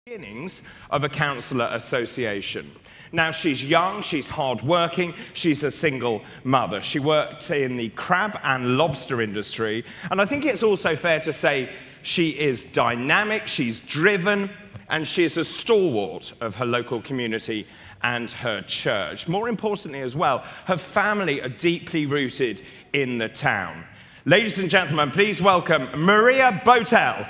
Beginnings of a councillor association. Now, she's young, she's hard-working, she's a single mother. She worked in the crab and lobster industry, and I think it's also fair to say she is dynamic, she's driven, and she is a stalwart of her local community and her church. More importantly as well, her family are deeply rooted in the town. Ladies and gentlemen, please welcome Maria Botel.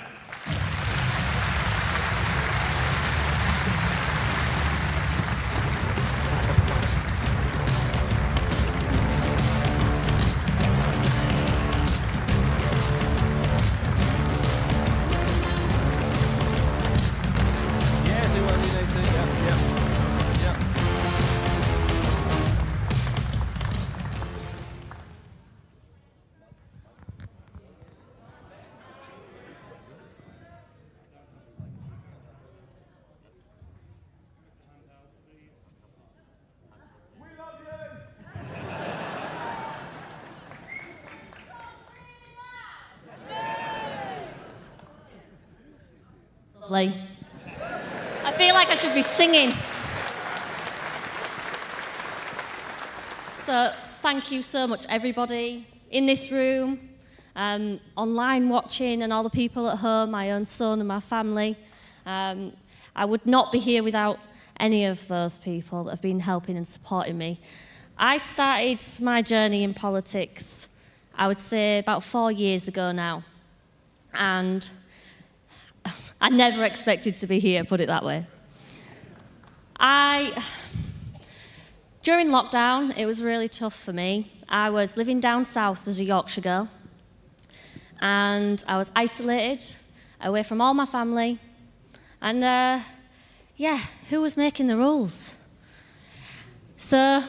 Lovely. I feel like I should be singing. So thank you so much, everybody in this room, online watching, and all the people at home, my own son and my family. I would not be here without any of those people that have been helping and supporting me. I started my journey in politics, I would say, about 4 years ago now. And I never expected to be here, put it that way. During lockdown, it was really tough for me. I was living down south as a Yorkshire girl, and I was isolated, away from all my family, and who was making the rules? So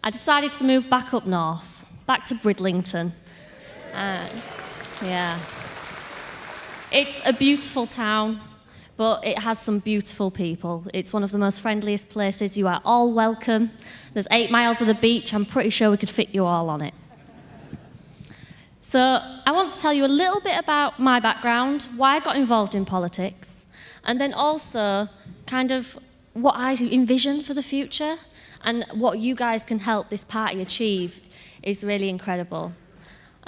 I decided to move back up north, back to Bridlington. It's a beautiful town, but it has some beautiful people. It's one of the most friendliest places. You are all welcome. There's 8 miles of the beach. I'm pretty sure we could fit you all on it. So I want to tell you a little bit about my background, why I got involved in politics, and then also kind of what I envision for the future, and what you guys can help this party achieve is really incredible.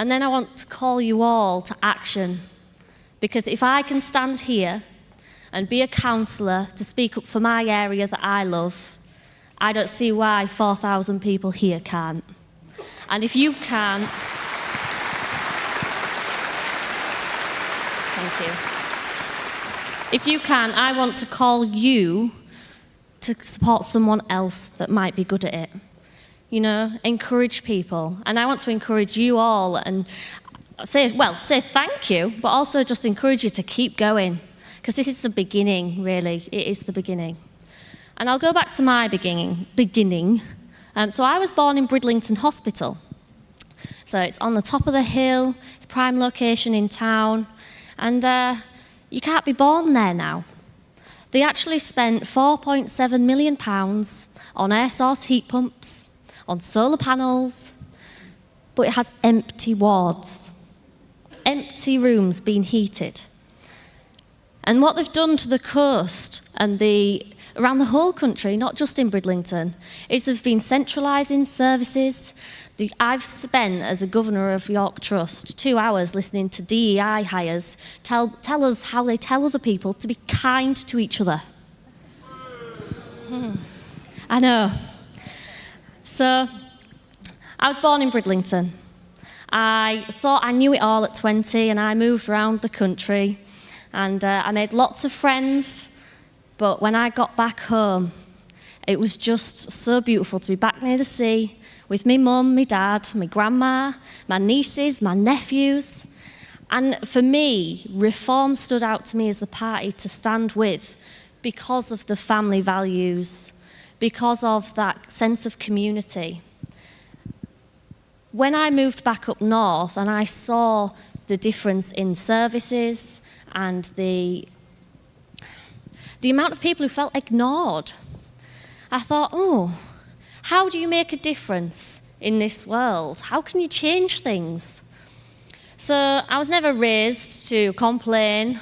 And then I want to call you all to action. Because if I can stand here and be a councillor to speak up for my area that I love, I don't see why 4,000 people here can't. And if you can't, thank you. If you can, I want to call you to support someone else that might be good at it. You know, encourage people. And I want to encourage you all and say thank you, but also just encourage you to keep going, because this is the beginning, really. It is the beginning. And I'll go back to my beginning. So I was born in Bridlington Hospital. So it's on the top of the hill, it's a prime location in town, and you can't be born there now. They actually spent £4.7 million on air source heat pumps, on solar panels, but it has empty wards. Empty rooms being heated. And what they've done to the coast and around the whole country, not just in Bridlington, is they've been centralising services. I've spent, as a governor of York Trust, 2 hours listening to DEI hires tell us how they tell other people to be kind to each other. I know. So, I was born in Bridlington. I thought I knew it all at 20, and I moved around the country, and I made lots of friends, but when I got back home, it was just so beautiful to be back near the sea with my mum, my dad, my grandma, my nieces, my nephews. And for me, Reform stood out to me as the party to stand with because of the family values, because of that sense of community. When I moved back up north and I saw the difference in services and the amount of people who felt ignored, I thought, how do you make a difference in this world? How can you change things? So I was never raised to complain,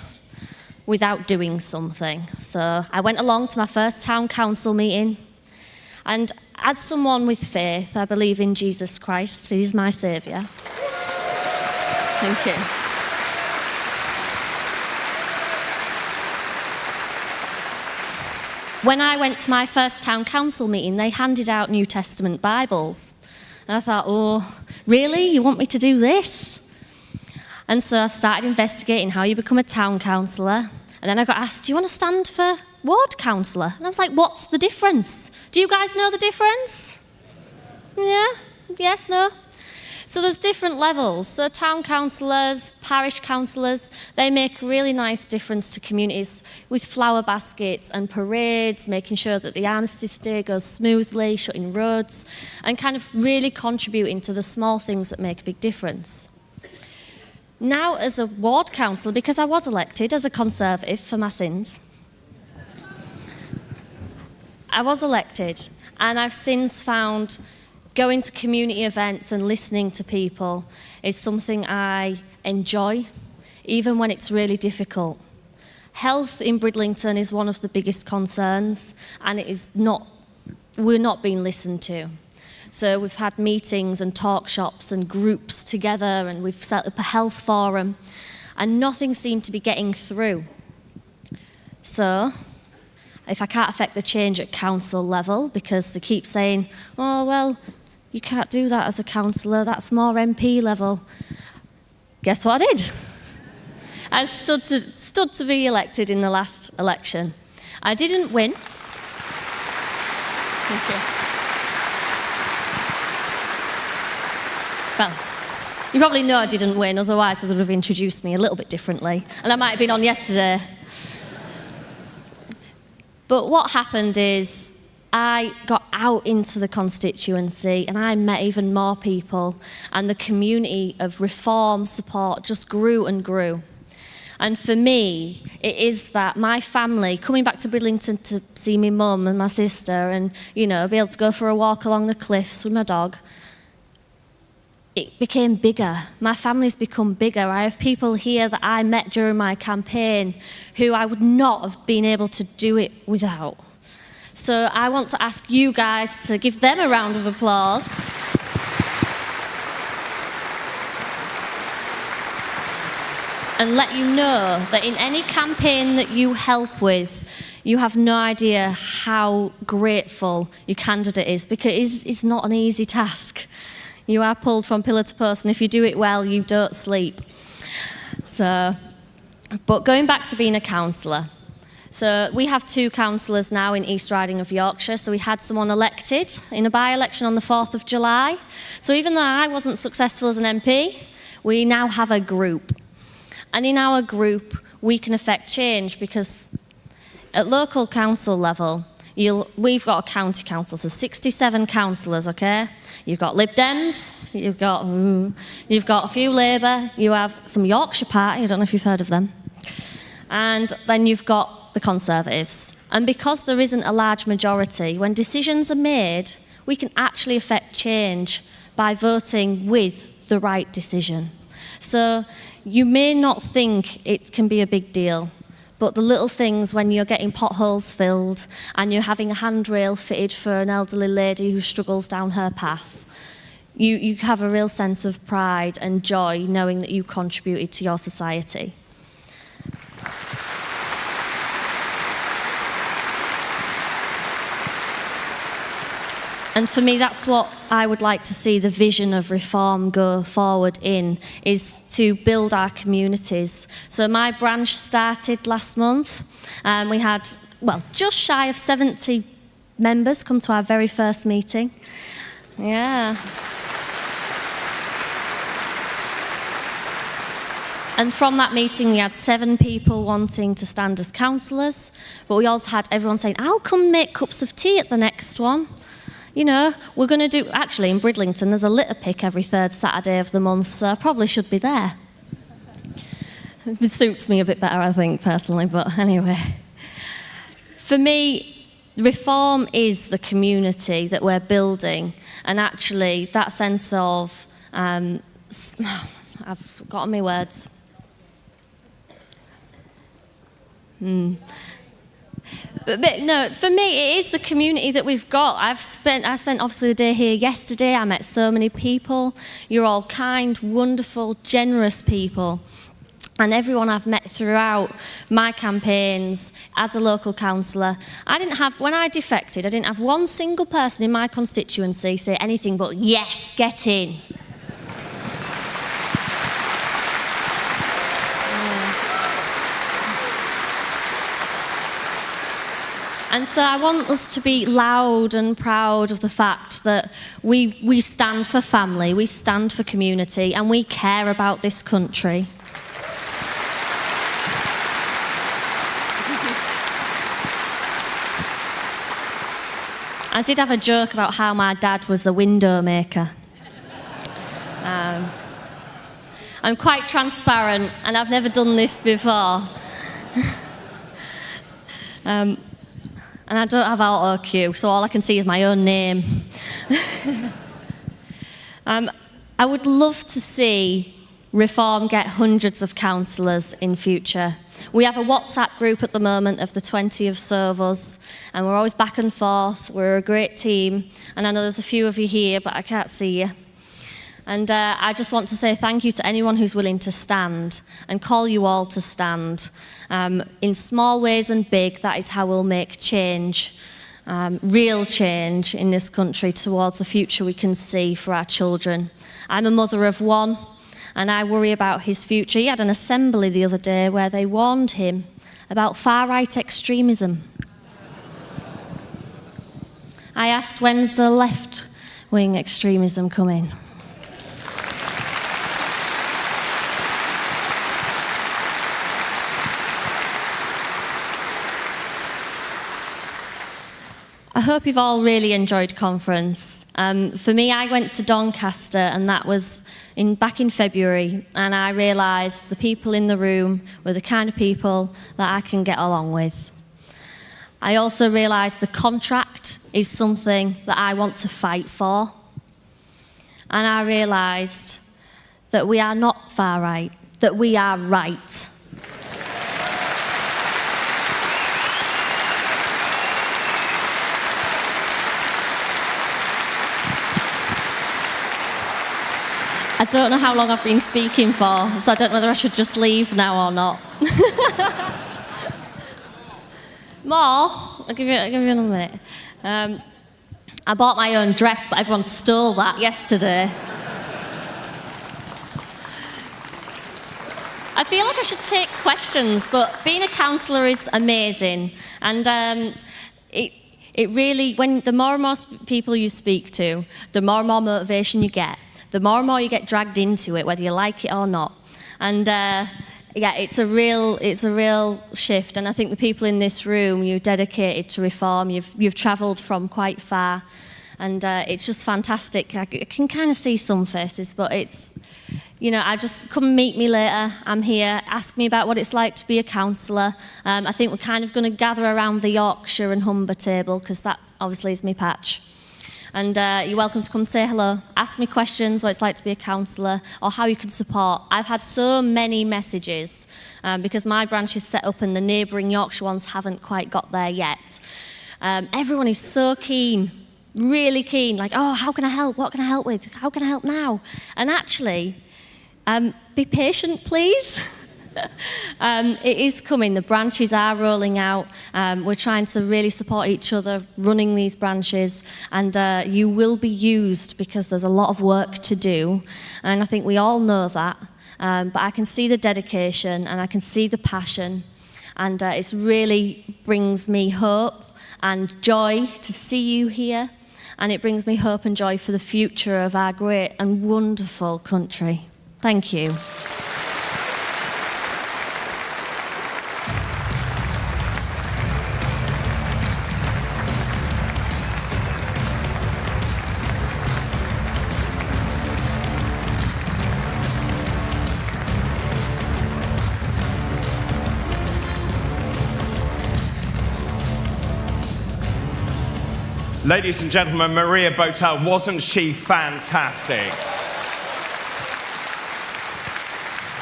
without doing something. So I went along to my first town council meeting, and as someone with faith, I believe in Jesus Christ. He's my saviour. Thank you. When I went to my first town council meeting, they handed out New Testament Bibles. And I thought, oh, really? You want me to do this? And so I started investigating how you become a town councillor. And then I got asked, do you want to stand for ward councillor? And I was like, what's the difference? Do you guys know the difference? Yeah? Yes? No? So there's different levels. So town councillors, parish councillors, they make a really nice difference to communities with flower baskets and parades, making sure that the Armistice Day goes smoothly, shutting roads, and kind of really contributing to the small things that make a big difference. Now, as a ward councillor, because I was elected as a Conservative for my sins, I was elected, and I've since found going to community events and listening to people is something I enjoy, even when it's really difficult. Health in Bridlington is one of the biggest concerns, and we're not being listened to. So we've had meetings and talk shops and groups together, and we've set up a health forum, and nothing seemed to be getting through. So if I can't affect the change at council level, because they keep saying, oh, well, you can't do that as a councillor, that's more MP level. Guess what I did? I stood to be elected in the last election. I didn't win. Thank you. Well, you probably know I didn't win, otherwise they would have introduced me a little bit differently, and I might have been on yesterday. But what happened is I got out into the constituency and I met even more people, and the community of reform support just grew and grew. And for me, it is that my family, coming back to Bridlington to see my mum and my sister and, be able to go for a walk along the cliffs with my dog, it became bigger. My family's become bigger. I have people here that I met during my campaign who I would not have been able to do it without. So I want to ask you guys to give them a round of applause. And let you know that in any campaign that you help with, you have no idea how grateful your candidate is, because it's not an easy task. You are pulled from pillar to post, and if you do it well, you don't sleep. But going back to being a councillor. So we have 2 councillors now in East Riding of Yorkshire. So we had someone elected in a by-election on the 4th of July. So even though I wasn't successful as an MP, we now have a group. And in our group, we can affect change, because at local council level, we've got a county council, so 67 councillors, okay? You've got Lib Dems, you've got a few Labour, you have some Yorkshire Party, I don't know if you've heard of them, and then you've got the Conservatives. And because there isn't a large majority, when decisions are made, we can actually affect change by voting with the right decision. So you may not think it can be a big deal, but the little things, when you're getting potholes filled and you're having a handrail fitted for an elderly lady who struggles down her path, you have a real sense of pride and joy knowing that you contributed to your society. And for me, that's what I would like to see the vision of reform go forward in, is to build our communities. So my branch started last month. We had, just shy of 70 members come to our very first meeting. Yeah. And from that meeting, we had 7 people wanting to stand as councillors, but we also had everyone saying, I'll come make cups of tea at the next one. We're going to do, actually in Bridlington, there's a litter pick every 3rd Saturday of the month, so I probably should be there. It suits me a bit better, I think, personally, but anyway. For me, reform is the community that we're building, and actually that sense of, I've forgotten my words. But no, for me, it is the community that we've got. I spent obviously the day here yesterday. I met so many people. You're all kind, wonderful, generous people. And everyone I've met throughout my campaigns as a local councillor, when I defected, I didn't have one single person in my constituency say anything but, yes, get in. And so I want us to be loud and proud of the fact that we stand for family, we stand for community, and we care about this country. I did have a joke about how my dad was a window maker. I'm quite transparent, and I've never done this before. And I don't have auto cue, so all I can see is my own name. I would love to see Reform get hundreds of councillors in future. We have a WhatsApp group at the moment of the 20 or so of us, and we're always back and forth. We're a great team, and I know there's a few of you here, but I can't see you. And I just want to say thank you to anyone who's willing to stand, and call you all to stand. In small ways and big, that is how we'll make change, real change in this country towards the future we can see for our children. I'm a mother of one, and I worry about his future. He had an assembly the other day where they warned him about far-right extremism. I asked, when's the left-wing extremism coming? I hope you've all really enjoyed conference. For me, I went to Doncaster, and that was back in February, and I realised the people in the room were the kind of people that I can get along with. I also realised the contract is something that I want to fight for. And I realised that we are not far right, that we are right. I don't know how long I've been speaking for, so I don't know whether I should just leave now or not. More? I'll give you another minute. I bought my own dress, but everyone stole that yesterday. I feel like I should take questions, but being a councillor is amazing. And it really, the more and more people you speak to, the more and more motivation you get. The more and more you get dragged into it, whether you like it or not. And yeah, it's a real shift. And I think the people in this room, you're dedicated to reform. You've travelled from quite far, and it's just fantastic. I can kind of see some faces, but it's, I just come and meet me later. I'm here. Ask me about what it's like to be a councillor. I think we're kind of going to gather around the Yorkshire and Humber table, because that obviously is my patch. And you're welcome to come say hello, ask me questions, what it's like to be a councillor, or how you can support. I've had so many messages, because my branch is set up and the neighbouring Yorkshire ones haven't quite got there yet. Everyone is so keen, really keen, like, oh, how can I help? What can I help with? How can I help now? And actually, be patient, please. It is coming. The branches are rolling out. We're trying to really support each other running these branches, and you will be used because there's a lot of work to do, and I think we all know that, but I can see the dedication and I can see the passion, and it really brings me hope and joy to see you here, and it brings me hope and joy for the future of our great and wonderful country. Thank you. Ladies and gentlemen, Maria Botel, wasn't she fantastic?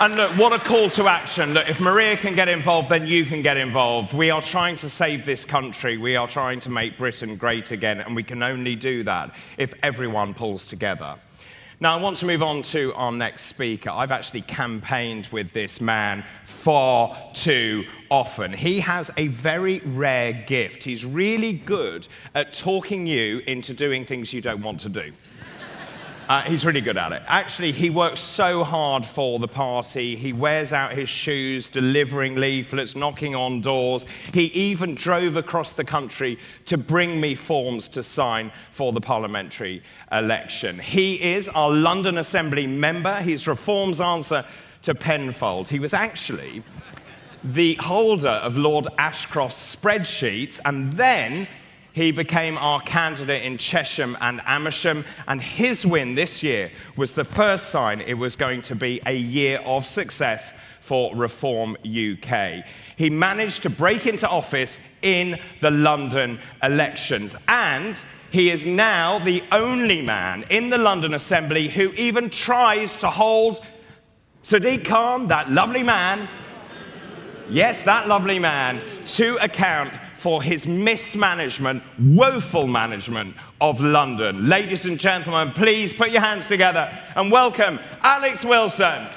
And look, what a call to action. Look, if Maria can get involved, then you can get involved. We are trying to save this country. We are trying to make Britain great again, and we can only do that if everyone pulls together. Now, I want to move on to our next speaker. I've actually campaigned with this man far too often. He has a very rare gift. He's really good at talking you into doing things you don't want to do. He's really good at it. Actually, he works so hard for the party. He wears out his shoes, delivering leaflets, knocking on doors. He even drove across the country to bring me forms to sign for the parliamentary election. He is our London Assembly member. He's Reform's answer to Penfold. He was actually the holder of Lord Ashcroft's spreadsheets, and then he became our candidate in Chesham and Amersham, and his win this year was the first sign it was going to be a year of success for Reform UK. He managed to break into office in the London elections, and he is now the only man in the London Assembly who even tries to hold Sadiq Khan, that lovely man, yes, that lovely man, to account for his mismanagement, woeful management of London. Ladies and gentlemen, please put your hands together and welcome Alex Wilson.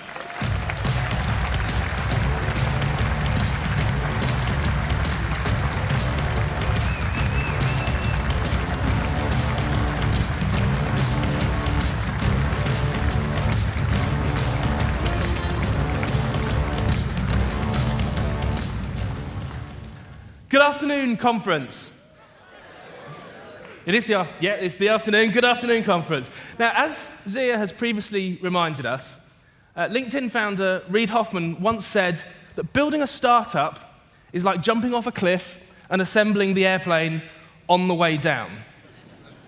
Good afternoon, conference. It's the afternoon. Good afternoon, conference. Now, as Zia has previously reminded us, LinkedIn founder Reid Hoffman once said that building a startup is like jumping off a cliff and assembling the airplane on the way down.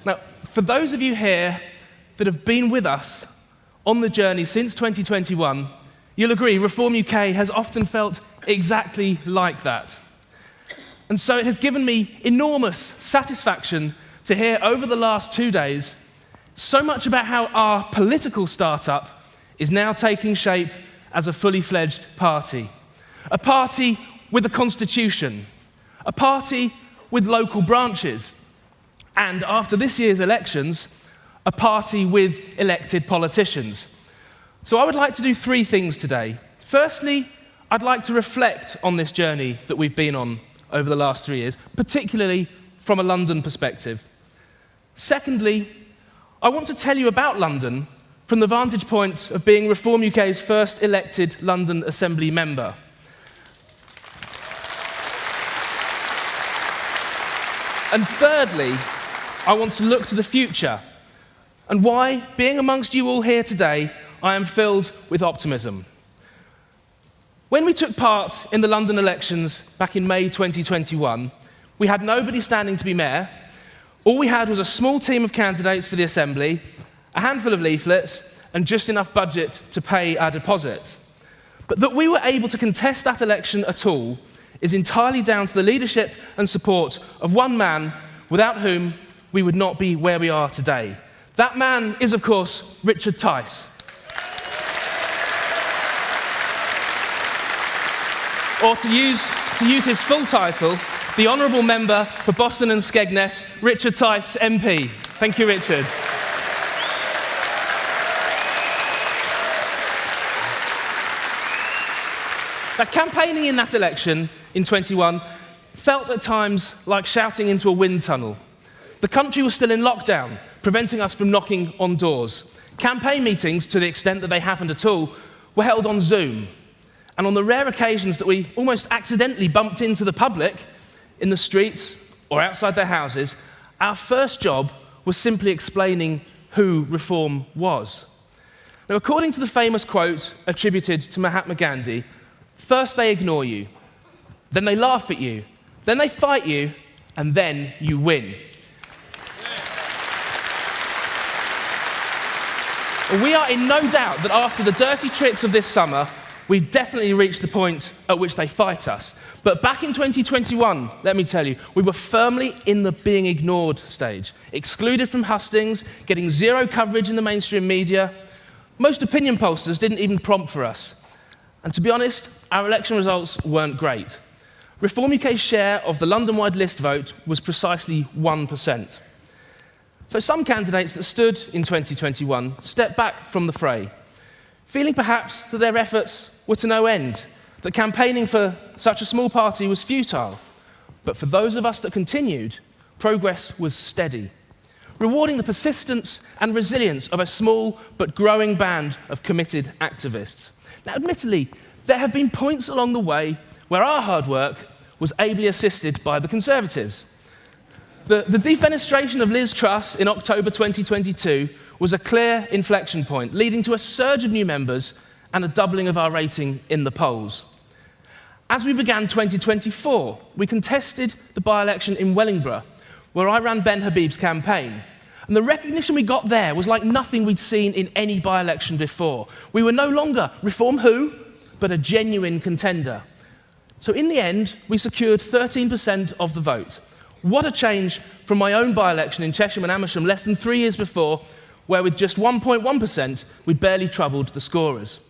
Now, for those of you here that have been with us on the journey since 2021, you'll agree Reform UK has often felt exactly like that. And so it has given me enormous satisfaction to hear over the last 2 days so much about how our political startup is now taking shape as a fully fledged party. A party with a constitution, a party with local branches, and after this year's elections, a party with elected politicians. So I would like to do 3 things today. Firstly, I'd like to reflect on this journey that we've been on over the last 3 years, particularly from a London perspective. Secondly, I want to tell you about London from the vantage point of being Reform UK's first elected London Assembly member. And thirdly, I want to look to the future and why, being amongst you all here today, I am filled with optimism. When we took part in the London elections back in May 2021, we had nobody standing to be mayor. All we had was a small team of candidates for the Assembly, a handful of leaflets, and just enough budget to pay our deposit. But that we were able to contest that election at all is entirely down to the leadership and support of one man without whom we would not be where we are today. That man is, of course, Richard Tice. Or to use his full title, the Honourable Member for Boston and Skegness, Richard Tice, MP. Thank you, Richard. Now, campaigning in that election in 21 felt at times like shouting into a wind tunnel. The country was still in lockdown, preventing us from knocking on doors. Campaign meetings, to the extent that they happened at all, were held on Zoom. And on the rare occasions that we almost accidentally bumped into the public in the streets or outside their houses, our first job was simply explaining who Reform was. Now, according to the famous quote attributed to Mahatma Gandhi, first they ignore you, then they laugh at you, then they fight you, and then you win. We are in no doubt that after the dirty tricks of this summer, we've definitely reached the point at which they fight us. But back in 2021, let me tell you, we were firmly in the being ignored stage, excluded from hustings, getting zero coverage in the mainstream media. Most opinion pollsters didn't even prompt for us. And to be honest, our election results weren't great. Reform UK's share of the London-wide list vote was precisely 1%. So some candidates that stood in 2021 stepped back from the fray, feeling perhaps that their efforts were to no end, that campaigning for such a small party was futile. But for those of us that continued, progress was steady, rewarding the persistence and resilience of a small but growing band of committed activists. Now, admittedly, there have been points along the way where our hard work was ably assisted by the Conservatives. The defenestration of Liz Truss in October 2022 was a clear inflection point, leading to a surge of new members and a doubling of our rating in the polls. As we began 2024, we contested the by-election in Wellingborough, where I ran Ben Habib's campaign. And the recognition we got there was like nothing we'd seen in any by-election before. We were no longer Reform who, but a genuine contender. So in the end, we secured 13% of the vote. What a change from my own by-election in Chesham and Amersham less than 3 years before, where with just 1.1%, we barely troubled the scorers.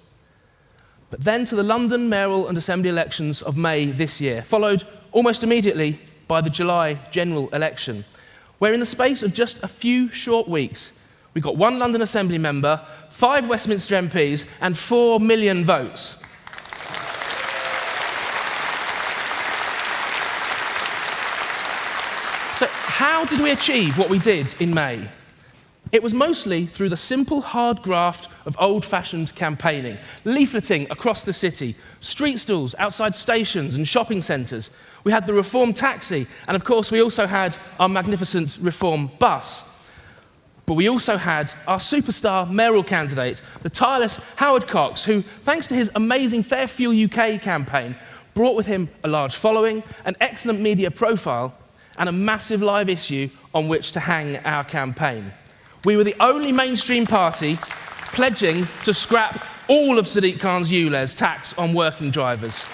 But then to the London mayoral and assembly elections of May this year, followed almost immediately by the July general election, where in the space of just a few short weeks, we got 1 London Assembly member, 5 Westminster MPs, and 4 million votes. So how did we achieve what we did in May? It was mostly through the simple, hard graft of old-fashioned campaigning, leafleting across the city, street stalls outside stations and shopping centres. We had the Reform taxi, and of course we also had our magnificent Reform bus. But we also had our superstar mayoral candidate, the tireless Howard Cox, who, thanks to his amazing Fair Fuel UK campaign, brought with him a large following, an excellent media profile, and a massive live issue on which to hang our campaign. We were the only mainstream party pledging to scrap all of Sadiq Khan's ULEZ tax on working drivers.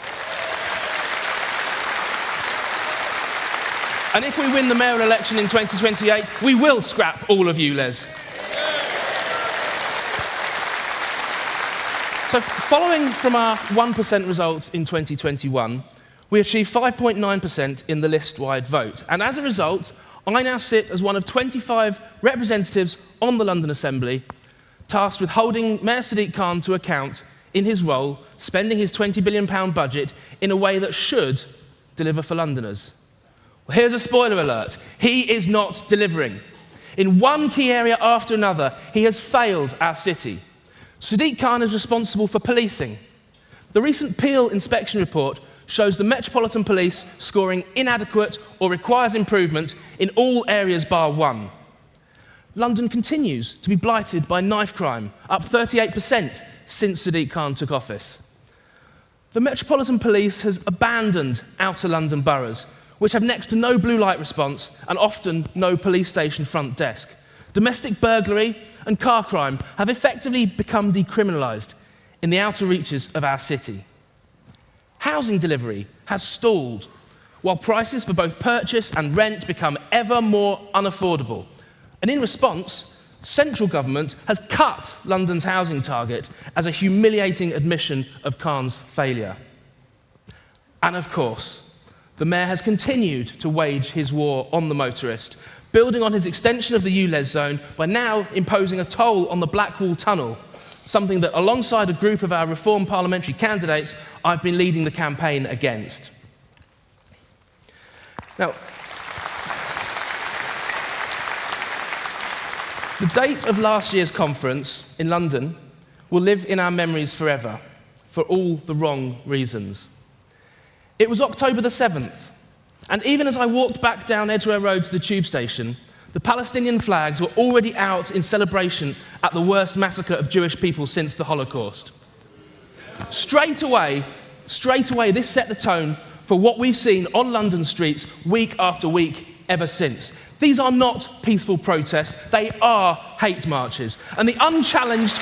And if we win the mayoral election in 2028, we will scrap all of ULEZ. So following from our 1% result in 2021, we achieved 5.9% in the list-wide vote. And as a result, I now sit as one of 25 representatives on the London Assembly, tasked with holding Mayor Sadiq Khan to account in his role, spending his £20 billion budget in a way that should deliver for Londoners. Well, here's a spoiler alert. He is not delivering. In one key area after another, he has failed our city. Sadiq Khan is responsible for policing. The recent Peel inspection report shows the Metropolitan Police scoring inadequate or requires improvement in all areas bar one. London continues to be blighted by knife crime, up 38% since Sadiq Khan took office. The Metropolitan Police has abandoned outer London boroughs, which have next to no blue light response and often no police station front desk. Domestic burglary and car crime have effectively become decriminalised in the outer reaches of our city. Housing delivery has stalled, while prices for both purchase and rent become ever more unaffordable. And in response, central government has cut London's housing target as a humiliating admission of Khan's failure. And of course, the mayor has continued to wage his war on the motorist, building on his extension of the ULEZ zone by now imposing a toll on the Blackwall Tunnel, something that, alongside a group of our Reform parliamentary candidates, I've been leading the campaign against. Now, the date of last year's conference in London will live in our memories forever, for all the wrong reasons. It was October the 7th, and even as I walked back down Edgware Road to the tube station, the Palestinian flags were already out in celebration at the worst massacre of Jewish people since the Holocaust. Straight away, this set the tone for what we've seen on London streets week after week ever since. These are not peaceful protests, they are hate marches. And the unchallenged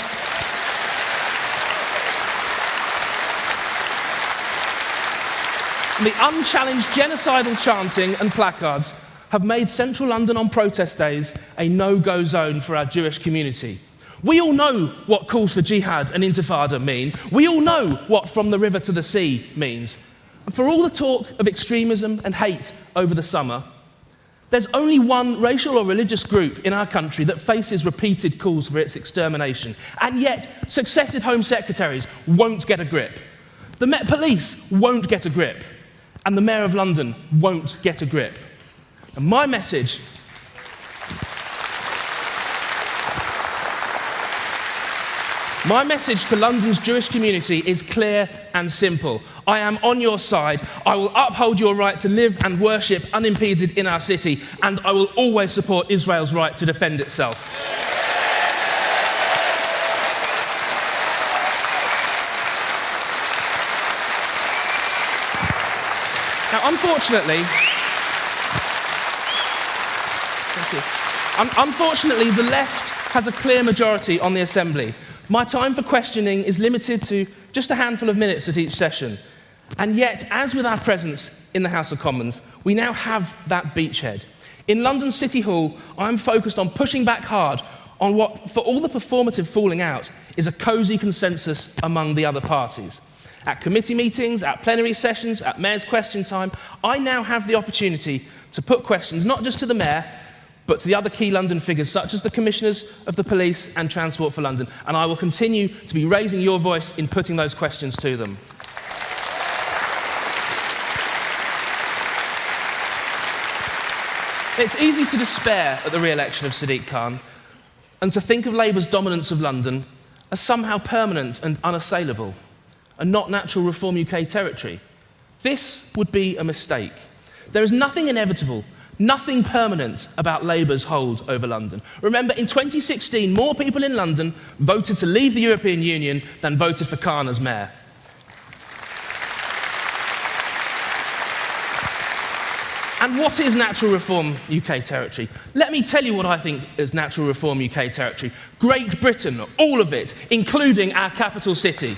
genocidal chanting and placards have made central London on protest days a no-go zone for our Jewish community. We all know what calls for jihad and intifada mean. We all know what from the river to the sea means. And for all the talk of extremism and hate over the summer, there's only one racial or religious group in our country that faces repeated calls for its extermination, and yet successive Home Secretaries won't get a grip. The Met Police won't get a grip, and the Mayor of London won't get a grip. And my message to London's Jewish community is clear and simple. I am on your side. I will uphold your right to live and worship unimpeded in our city, and I will always support Israel's right to defend itself. Now, unfortunately, the left has a clear majority on the Assembly. My time for questioning is limited to just a handful of minutes at each session. And yet, as with our presence in the House of Commons, we now have that beachhead. In London City Hall, I'm focused on pushing back hard on what, for all the performative falling out, is a cosy consensus among the other parties. At committee meetings, at plenary sessions, at Mayor's Question Time, I now have the opportunity to put questions not just to the Mayor, but to the other key London figures, such as the Commissioners of the Police and Transport for London, and I will continue to be raising your voice in putting those questions to them. It's easy to despair at the re-election of Sadiq Khan and to think of Labour's dominance of London as somehow permanent and unassailable, and not natural Reform UK territory. This would be a mistake. There is nothing inevitable, nothing permanent about Labour's hold over London. Remember, in 2016, more people in London voted to leave the European Union than voted for Khan as mayor. And what is natural Reform UK territory? Let me tell you what I think is natural Reform UK territory. Great Britain, all of it, including our capital city.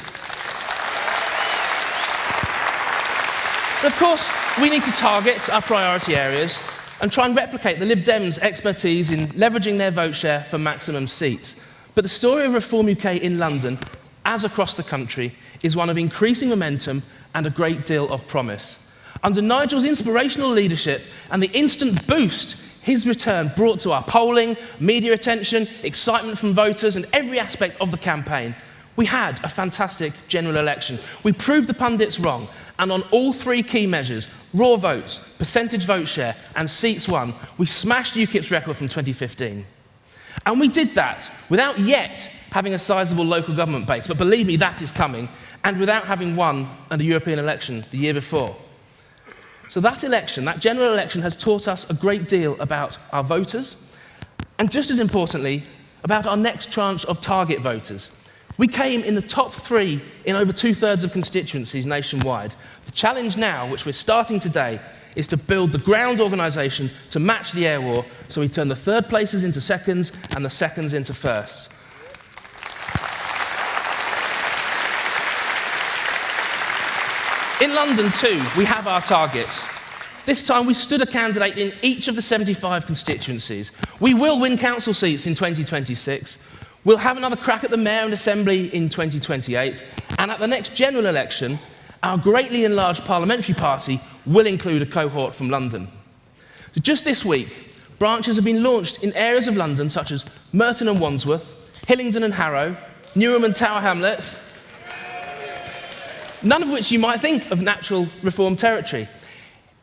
Of course, we need to target our priority areas and try and replicate the Lib Dems' expertise in leveraging their vote share for maximum seats. But the story of Reform UK in London, as across the country, is one of increasing momentum and a great deal of promise. Under Nigel's inspirational leadership and the instant boost his return brought to our polling, media attention, excitement from voters, and every aspect of the campaign, we had a fantastic general election. We proved the pundits wrong, and on all three key measures, raw votes, percentage vote share, and seats won, we smashed UKIP's record from 2015. And we did that without yet having a sizable local government base, but believe me, that is coming, and without having won a European election the year before. So that election, that general election, has taught us a great deal about our voters, and just as importantly, about our next tranche of target voters. We came in the top 3 in over 2/3 of constituencies nationwide. The challenge now, which we're starting today, is to build the ground organisation to match the air war, so we turn the third places into seconds and the seconds into firsts. In London, too, we have our targets. This time, we stood a candidate in each of the 75 constituencies. We will win council seats in 2026. We'll have another crack at the Mayor and Assembly in 2028. And at the next general election, our greatly enlarged parliamentary party will include a cohort from London. So just this week, branches have been launched in areas of London such as Merton and Wandsworth, Hillingdon and Harrow, Newham and Tower Hamlets, none of which you might think of natural Reform territory.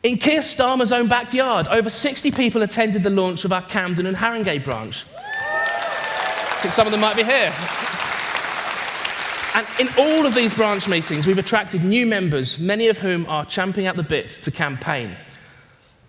In Keir Starmer's own backyard, over 60 people attended the launch of our Camden and Haringey branch. I think some of them might be here. And in all of these branch meetings, we've attracted new members, many of whom are champing at the bit to campaign.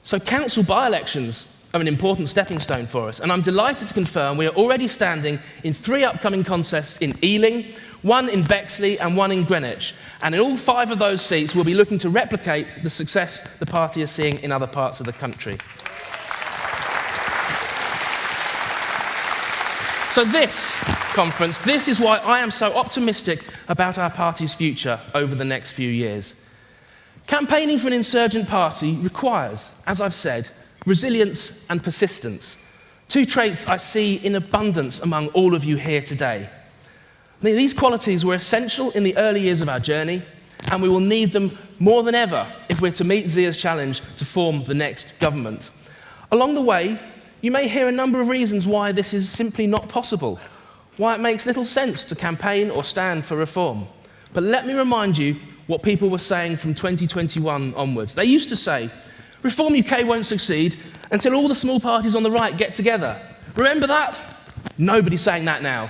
So council by-elections are an important stepping stone for us, and I'm delighted to confirm we are already standing in 3 upcoming contests in Ealing, 1 in Bexley and 1 in Greenwich. And in all 5 of those seats, we'll be looking to replicate the success the party is seeing in other parts of the country. So this conference, this is why I am so optimistic about our party's future over the next few years. Campaigning for an insurgent party requires, as I've said, resilience and persistence. Two traits I see in abundance among all of you here today. These qualities were essential in the early years of our journey, and we will need them more than ever if we're to meet Zia's challenge to form the next government. Along the way, you may hear a number of reasons why this is simply not possible, why it makes little sense to campaign or stand for reform. But let me remind you what people were saying from 2021 onwards. They used to say, Reform UK won't succeed until all the small parties on the right get together. Remember that? Nobody's saying that now.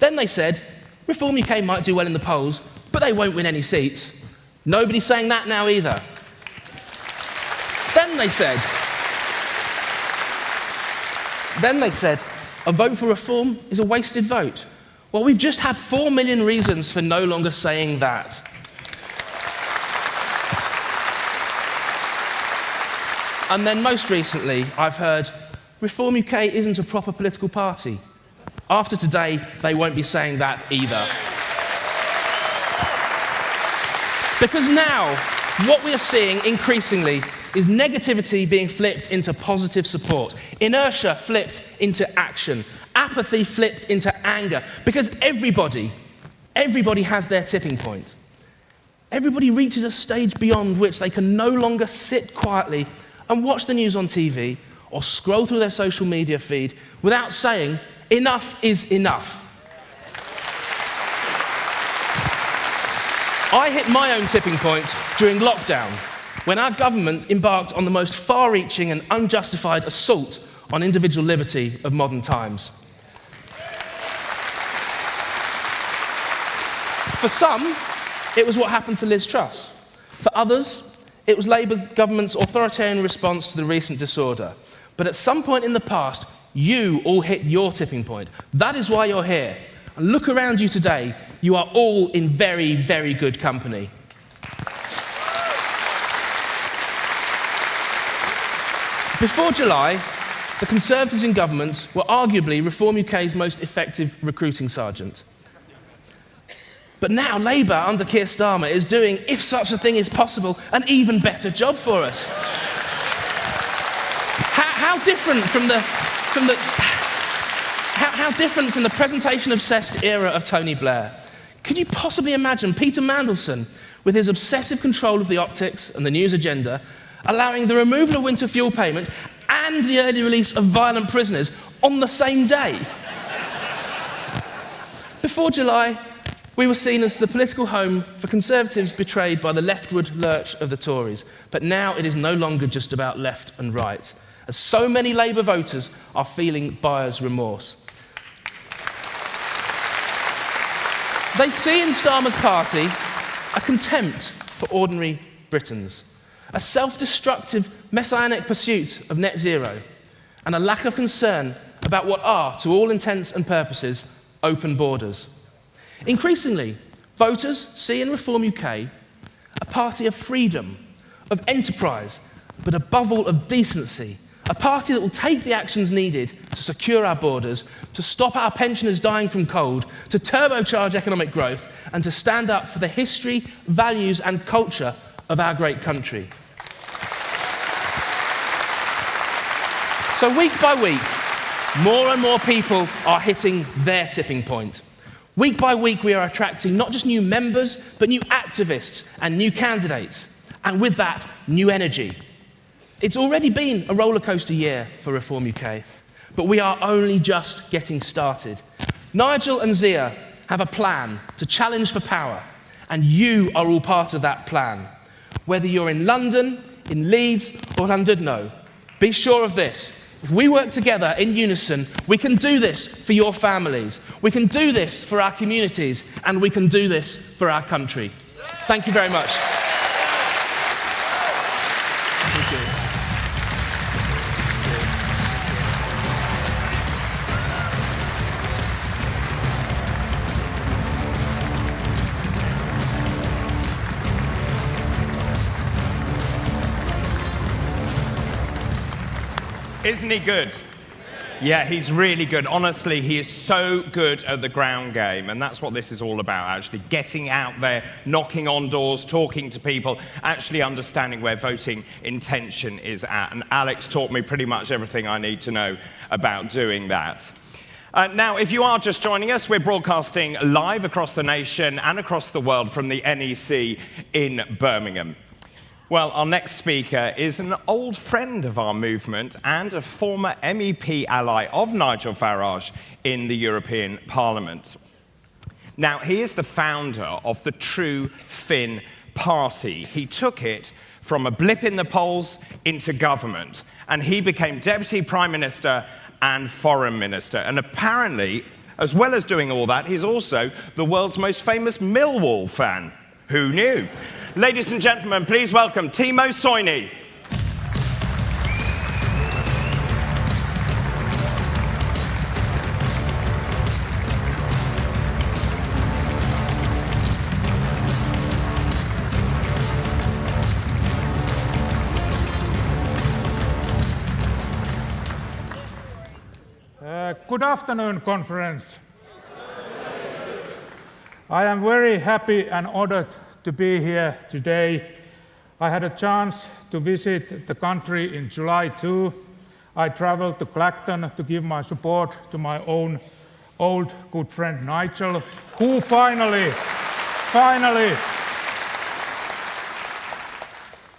Then they said, Reform UK might do well in the polls, but they won't win any seats. Nobody's saying that now either. Then they said, a vote for reform is a wasted vote. Well, we've just had 4 million reasons for no longer saying that. And then most recently, I've heard, Reform UK isn't a proper political party. After today, they won't be saying that either. Because now, what we are seeing increasingly is negativity being flipped into positive support, inertia flipped into action, apathy flipped into anger, because everybody has their tipping point. Everybody reaches a stage beyond which they can no longer sit quietly and watch the news on TV or scroll through their social media feed without saying, enough is enough. I hit my own tipping point during lockdown, when our government embarked on the most far-reaching and unjustified assault on individual liberty of modern times. For some, it was what happened to Liz Truss. For others, it was Labour government's authoritarian response to the recent disorder. But at some point in the past, you all hit your tipping point. That is why you're here. And look around you today. You are all in very, very good company. Before July, the Conservatives in government were arguably Reform UK's most effective recruiting sergeant. But now Labour, under Keir Starmer, is doing, if such a thing is possible, an even better job for us. How different from the presentation-obsessed era of Tony Blair? Could you possibly imagine Peter Mandelson, with his obsessive control of the optics and the news agenda, allowing the removal of winter fuel payment and the early release of violent prisoners on the same day? Before July, we were seen as the political home for Conservatives betrayed by the leftward lurch of the Tories. But now it is no longer just about left and right, as so many Labour voters are feeling buyer's remorse. They see in Starmer's party a contempt for ordinary Britons, a self-destructive messianic pursuit of net zero, and a lack of concern about what are, to all intents and purposes, open borders. Increasingly, voters see in Reform UK a party of freedom, of enterprise, but above all of decency, a party that will take the actions needed to secure our borders, to stop our pensioners dying from cold, to turbocharge economic growth, and to stand up for the history, values, and culture of our great country. So week by week, more and more people are hitting their tipping point. Week by week, we are attracting not just new members, but new activists and new candidates, and with that, new energy. It's already been a rollercoaster year for Reform UK, but we are only just getting started. Nigel and Zia have a plan to challenge for power, and you are all part of that plan. Whether you're in London, in Leeds, or Llandudno, be sure of this. If we work together in unison, we can do this for your families, we can do this for our communities, and we can do this for our country. Thank you very much. Thank you. Isn't he good? Yeah, he's really good. Honestly, he is so good at the ground game, and that's what this is all about, actually. Getting out there, knocking on doors, talking to people, actually understanding where voting intention is at. And Alex taught me pretty much everything I need to know about doing that. Now, if you are just joining us, we're broadcasting live across the nation and across the world from the NEC in Birmingham. Well, our next speaker is an old friend of our movement and a former MEP ally of Nigel Farage in the European Parliament. Now, he is the founder of the True Finn Party. He took it from a blip in the polls into government, and he became Deputy Prime Minister and Foreign Minister. And apparently, as well as doing all that, he's also the world's most famous Millwall fan. Who knew? Ladies and gentlemen, please welcome Timo Soini. Good afternoon, conference. I am very happy and honored to be here today. I had a chance to visit the country in July too. I traveled to Clacton to give my support to my own old good friend Nigel, who finally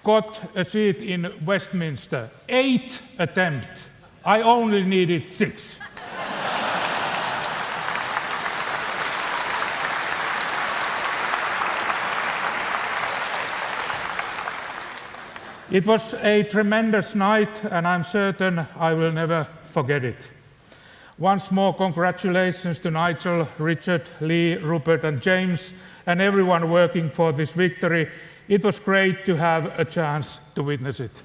got a seat in Westminster. 8 attempts. I only needed 6. It was a tremendous night, and I'm certain I will never forget it. Once more, congratulations to Nigel, Richard, Lee, Rupert, and James, and everyone working for this victory. It was great to have a chance to witness it.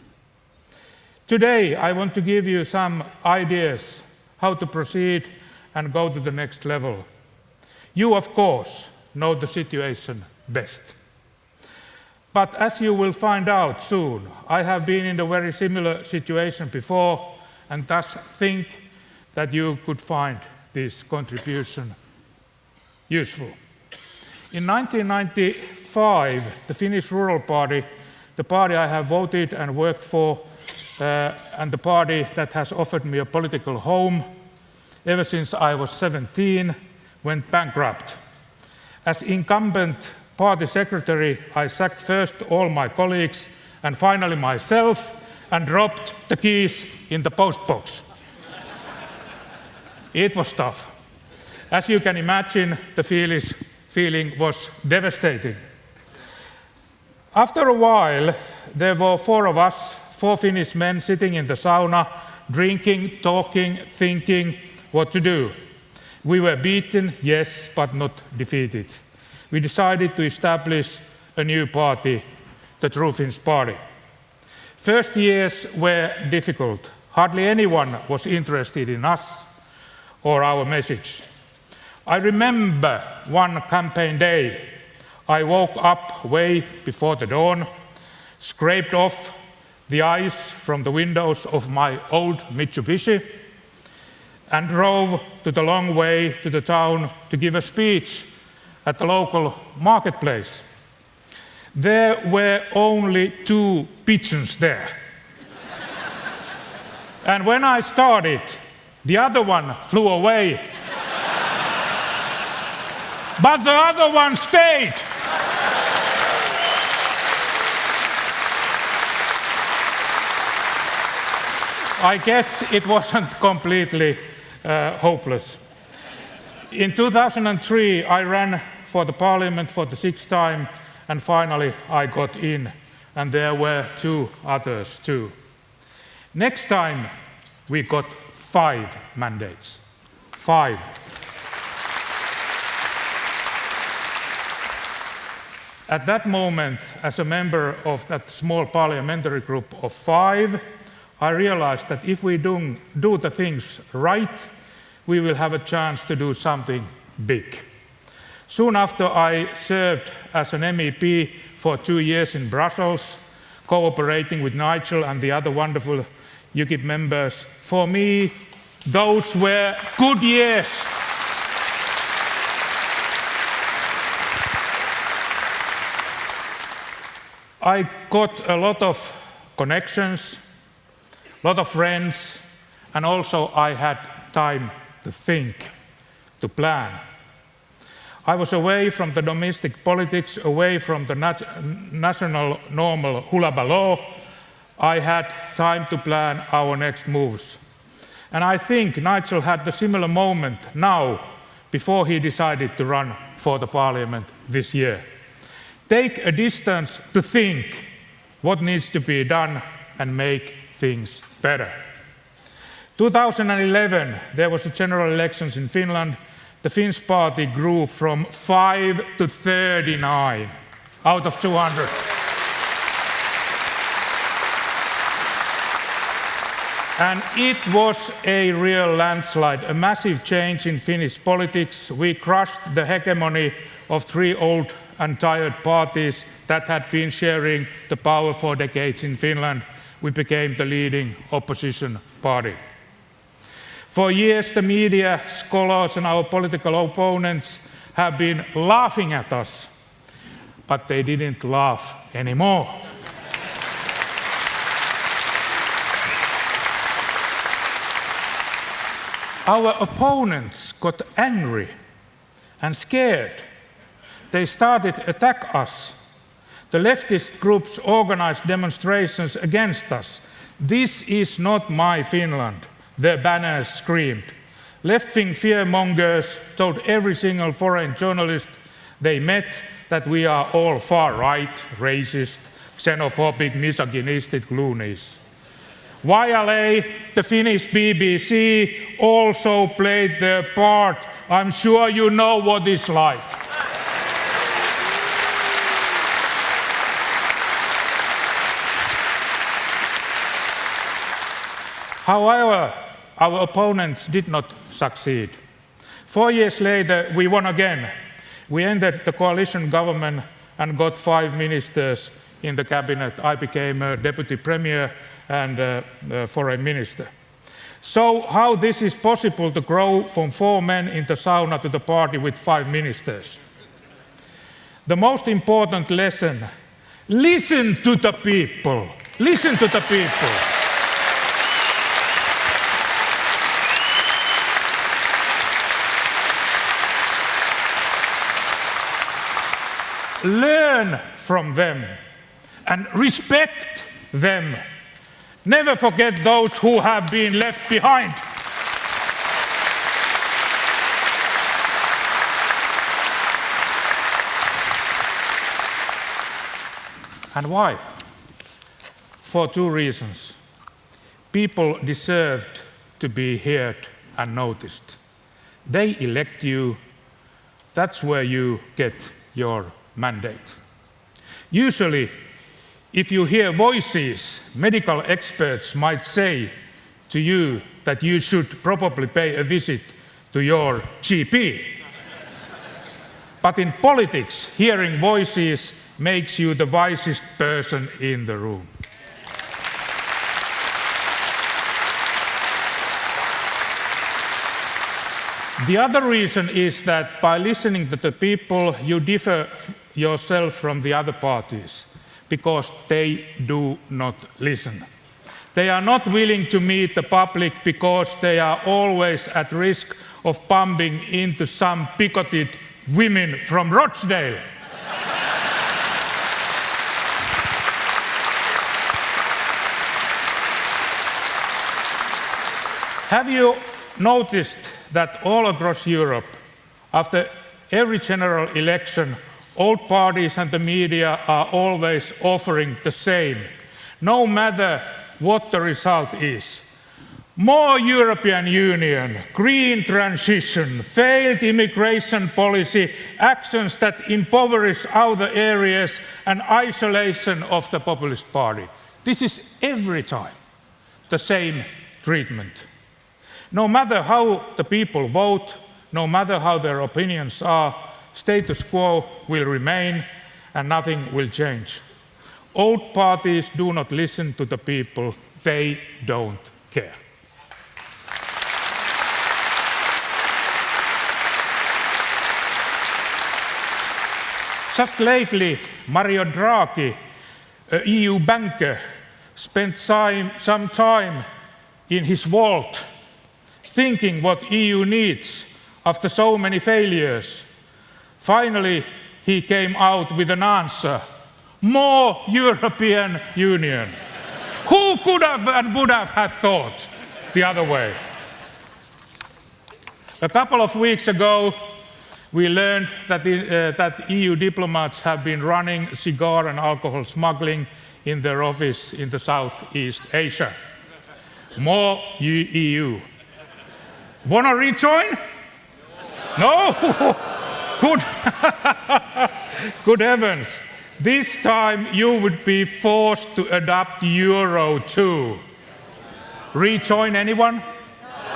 Today, I want to give you some ideas how to proceed and go to the next level. You, of course, know the situation best. But as you will find out soon, I have been in a very similar situation before, and thus think that you could find this contribution useful. In 1995, the Finnish Rural Party, the party I have voted and worked for, and the party that has offered me a political home ever since I was 17, went bankrupt. As incumbent party secretary, I sacked first all my colleagues and finally myself and dropped the keys in the postbox. It was tough. As you can imagine, the feeling was devastating. After a while, there were 4 of us, 4 Finnish men sitting in the sauna, drinking, talking, thinking what to do. We were beaten, yes, but not defeated. We decided to establish a new party, the True Finns Party. First years were difficult. Hardly anyone was interested in us or our message. I remember one campaign day. I woke up way before the dawn, scraped off the ice from the windows of my old Mitsubishi, and drove to the long way to the town to give a speech at the local marketplace. There were only 2 pigeons there. And when I started, the other one flew away. But the other one stayed. I guess it wasn't completely hopeless. In 2003, I ran for the parliament for the 6th time, and finally I got in, and there were 2 others too. Next time, we got 5 mandates. 5. At that moment, as a member of that small parliamentary group of 5, I realized that if we do the things right, we will have a chance to do something big. Soon after, I served as an MEP for 2 years in Brussels, cooperating with Nigel and the other wonderful UKIP members. For me, Those were good years. I got a lot of connections, a lot of friends, and also I had time to think, to plan. I was away from the domestic politics, away from the national normal hula-baloo. I had time to plan our next moves. And I think Nigel had the similar moment now, before he decided to run for the parliament this year. Take a distance to think what needs to be done and make things better. 2011, there was a general elections in Finland. The Finnish party grew from 5 to 39 out of 200. And it was a real landslide, a massive change in Finnish politics. We crushed the hegemony of 3 old and tired parties that had been sharing the power for decades in Finland. We became the leading opposition party. For years, the media, scholars, and our political opponents have been laughing at us, but they didn't laugh anymore. Our opponents got angry and scared. They started to attack us. The leftist groups organized demonstrations against us. This is not my Finland, their banners screamed. Left-wing fearmongers told every single foreign journalist they met that we are all far-right, racist, xenophobic, misogynistic loonies. YLA, the Finnish BBC, also played their part. I'm sure you know what it's like. However, our opponents did not succeed. 4 years later, we won again. We entered the coalition government and got 5 ministers in the cabinet. I became a deputy premier and foreign minister. So how this is possible to grow from 4 men in the sauna to the party with 5 ministers? The most important lesson, listen to the people. Listen to the people. Learn from them and respect them. Never forget those who have been left behind. And why? For 2 reasons. People deserved to be heard and noticed. They elect you. That's where you get your mandate. Usually, if you hear voices, medical experts might say to you that you should probably pay a visit to your GP. But in politics, hearing voices makes you the wisest person in the room. The other reason is that by listening to the people, you differ yourself from the other parties, because they do not listen. They are not willing to meet the public because they are always at risk of bumping into some bigoted women from Rochdale. Have you noticed that all across Europe, after every general election, old parties and the media are always offering the same, no matter what the result is? More European Union, green transition, failed immigration policy, actions that impoverish other areas, and isolation of the populist party. This is every time the same treatment. No matter how the people vote, no matter how their opinions are, status quo will remain and nothing will change. Old parties do not listen to the people, they don't care. Just lately, Mario Draghi, an EU banker, spent some time in his vault thinking what EU needs after so many failures. Finally, he came out with an answer: more European Union. Who could have and would have had thought the other way? A couple of weeks ago, we learned that EU diplomats have been running cigar and alcohol smuggling in their office in the Southeast Asia. More EU. Wanna rejoin? No? Good. Good heavens. This time you would be forced to adopt Euro too. Rejoin anyone?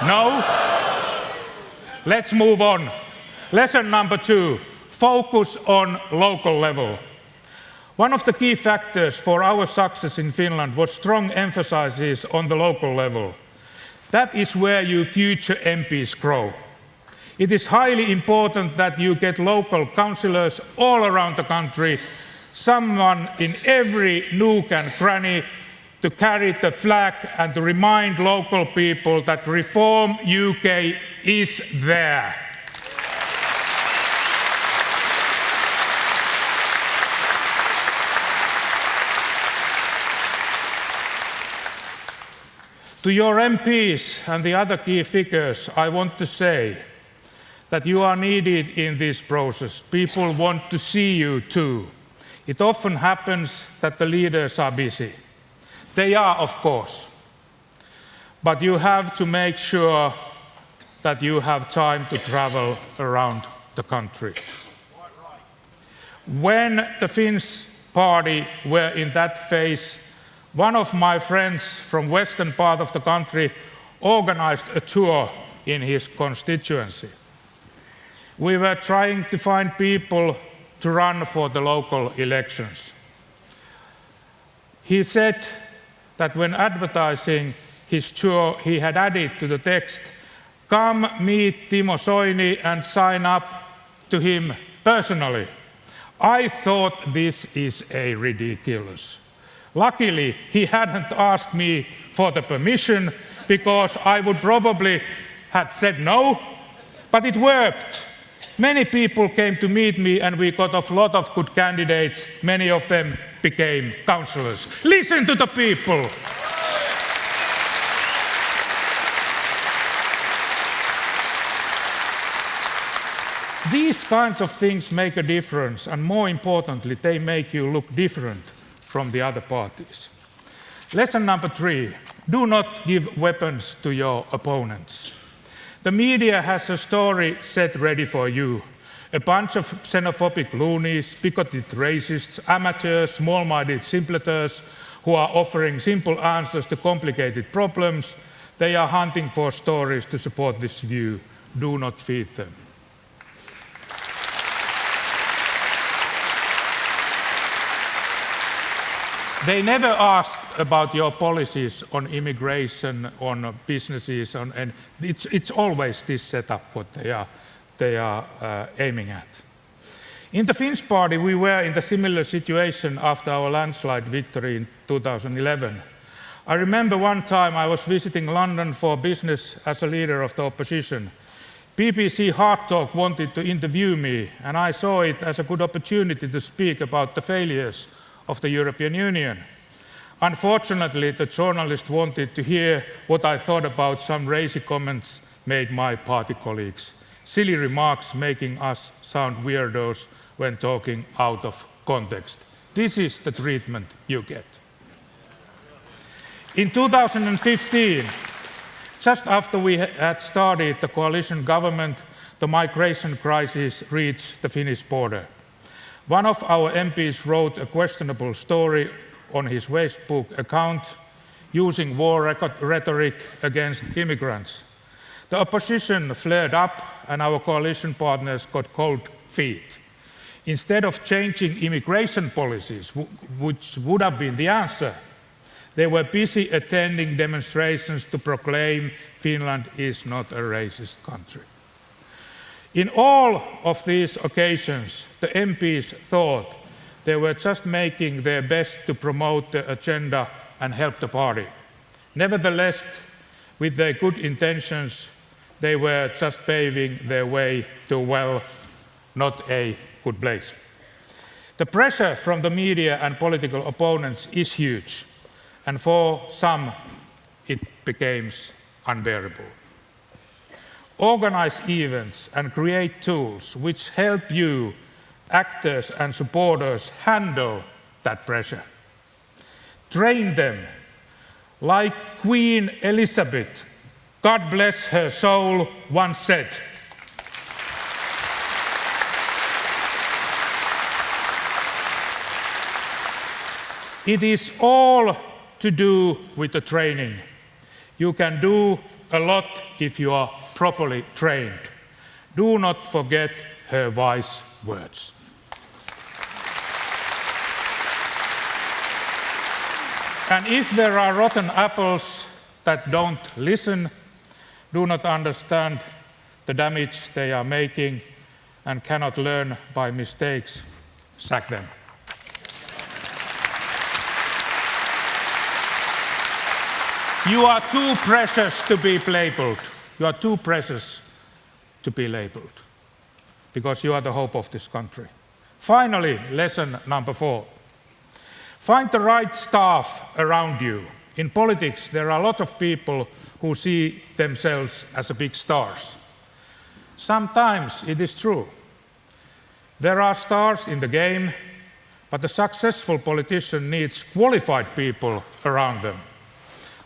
No? Let's move on. Lesson number 2, focus on local level. One of the key factors for our success in Finland was strong emphasis on the local level. That is where you future MPs grow. It is highly important that you get local councillors all around the country, someone in every nook and cranny to carry the flag and to remind local people that Reform UK is there. To your MPs and the other key figures, I want to say that you are needed in this process. People want to see you too. It often happens that the leaders are busy. They are, of course. But you have to make sure that you have time to travel around the country. When the Finns party were in that phase, one of my friends from western part of the country organized a tour in his constituency. We were trying to find people to run for the local elections. He said that when advertising his tour, he had added to the text, "Come meet Timo Soini and sign up to him personally." I thought this is ridiculous. Luckily, he hadn't asked me for the permission because I would probably have said no, but it worked. Many people came to meet me and we got a lot of good candidates. Many of them became councillors. Listen to the people. These kinds of things make a difference, and more importantly, they make you look different from the other parties. Lesson number 3, do not give weapons to your opponents. The media has a story set ready for you. A bunch of xenophobic loonies, bigoted racists, amateurs, small-minded simpletons who are offering simple answers to complicated problems. They are hunting for stories to support this view. Do not feed them. They never asked about your policies on immigration, on businesses, and it's always this setup what they are aiming at. In the Finnish party, we were in the similar situation after our landslide victory in 2011. I remember one time I was visiting London for business as a leader of the opposition. BBC Hard Talk wanted to interview me, and I saw it as a good opportunity to speak about the failures of the European Union. Unfortunately, the journalist wanted to hear what I thought about some racy comments made my party colleagues. Silly remarks making us sound weirdos when talking out of context. This is the treatment you get. In 2015, just after we had started the coalition government, the migration crisis reached the Finnish border. One of our MPs wrote a questionable story on his Facebook account using war rhetoric against immigrants. The opposition flared up and our coalition partners got cold feet. Instead of changing immigration policies, which would have been the answer, they were busy attending demonstrations to proclaim Finland is not a racist country. In all of these occasions, the MPs thought they were just making their best to promote the agenda and help the party. Nevertheless, with their good intentions, they were just paving their way to, well, not a good place. The pressure from the media and political opponents is huge, and for some, it became unbearable. Organize events and create tools which help you, actors and supporters, handle that pressure. Train them like Queen Elizabeth, God bless her soul, once said. It is all to do with the training. You can do a lot if you are properly trained. Do not forget her wise words. And if there are rotten apples that don't listen, do not understand the damage they are making, and cannot learn by mistakes, sack them. You are too precious to be labeled. You are too precious to be labeled, because you are the hope of this country. Finally, lesson number 4. Find the right staff around you. In politics, there are a lot of people who see themselves as big stars. Sometimes it is true. There are stars in the game, but a successful politician needs qualified people around them.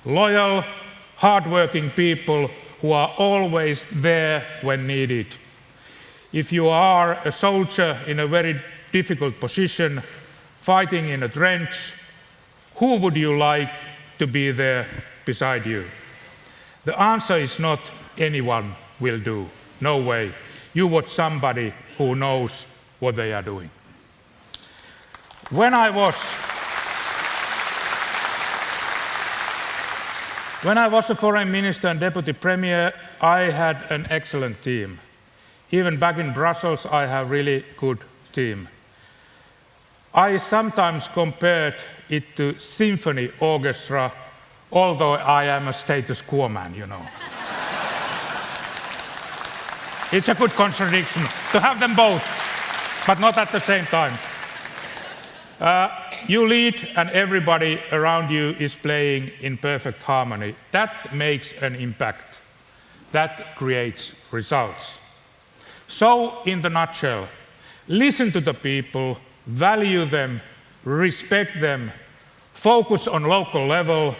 Loyal, hardworking people who are always there when needed. If you are a soldier in a very difficult position, fighting in a trench, who would you like to be there beside you? The answer is not anyone will do. No way. You want somebody who knows what they are doing. When I was a foreign minister and deputy premier, I had an excellent team. Even back in Brussels, I have a really good team. I sometimes compared it to symphony orchestra, although I am a status quo man, you know. It's a good contradiction to have them both, but not at the same time. You lead and everybody around you is playing in perfect harmony. That makes an impact. That creates results. So, in the nutshell, listen to the people, value them, respect them, focus on local level,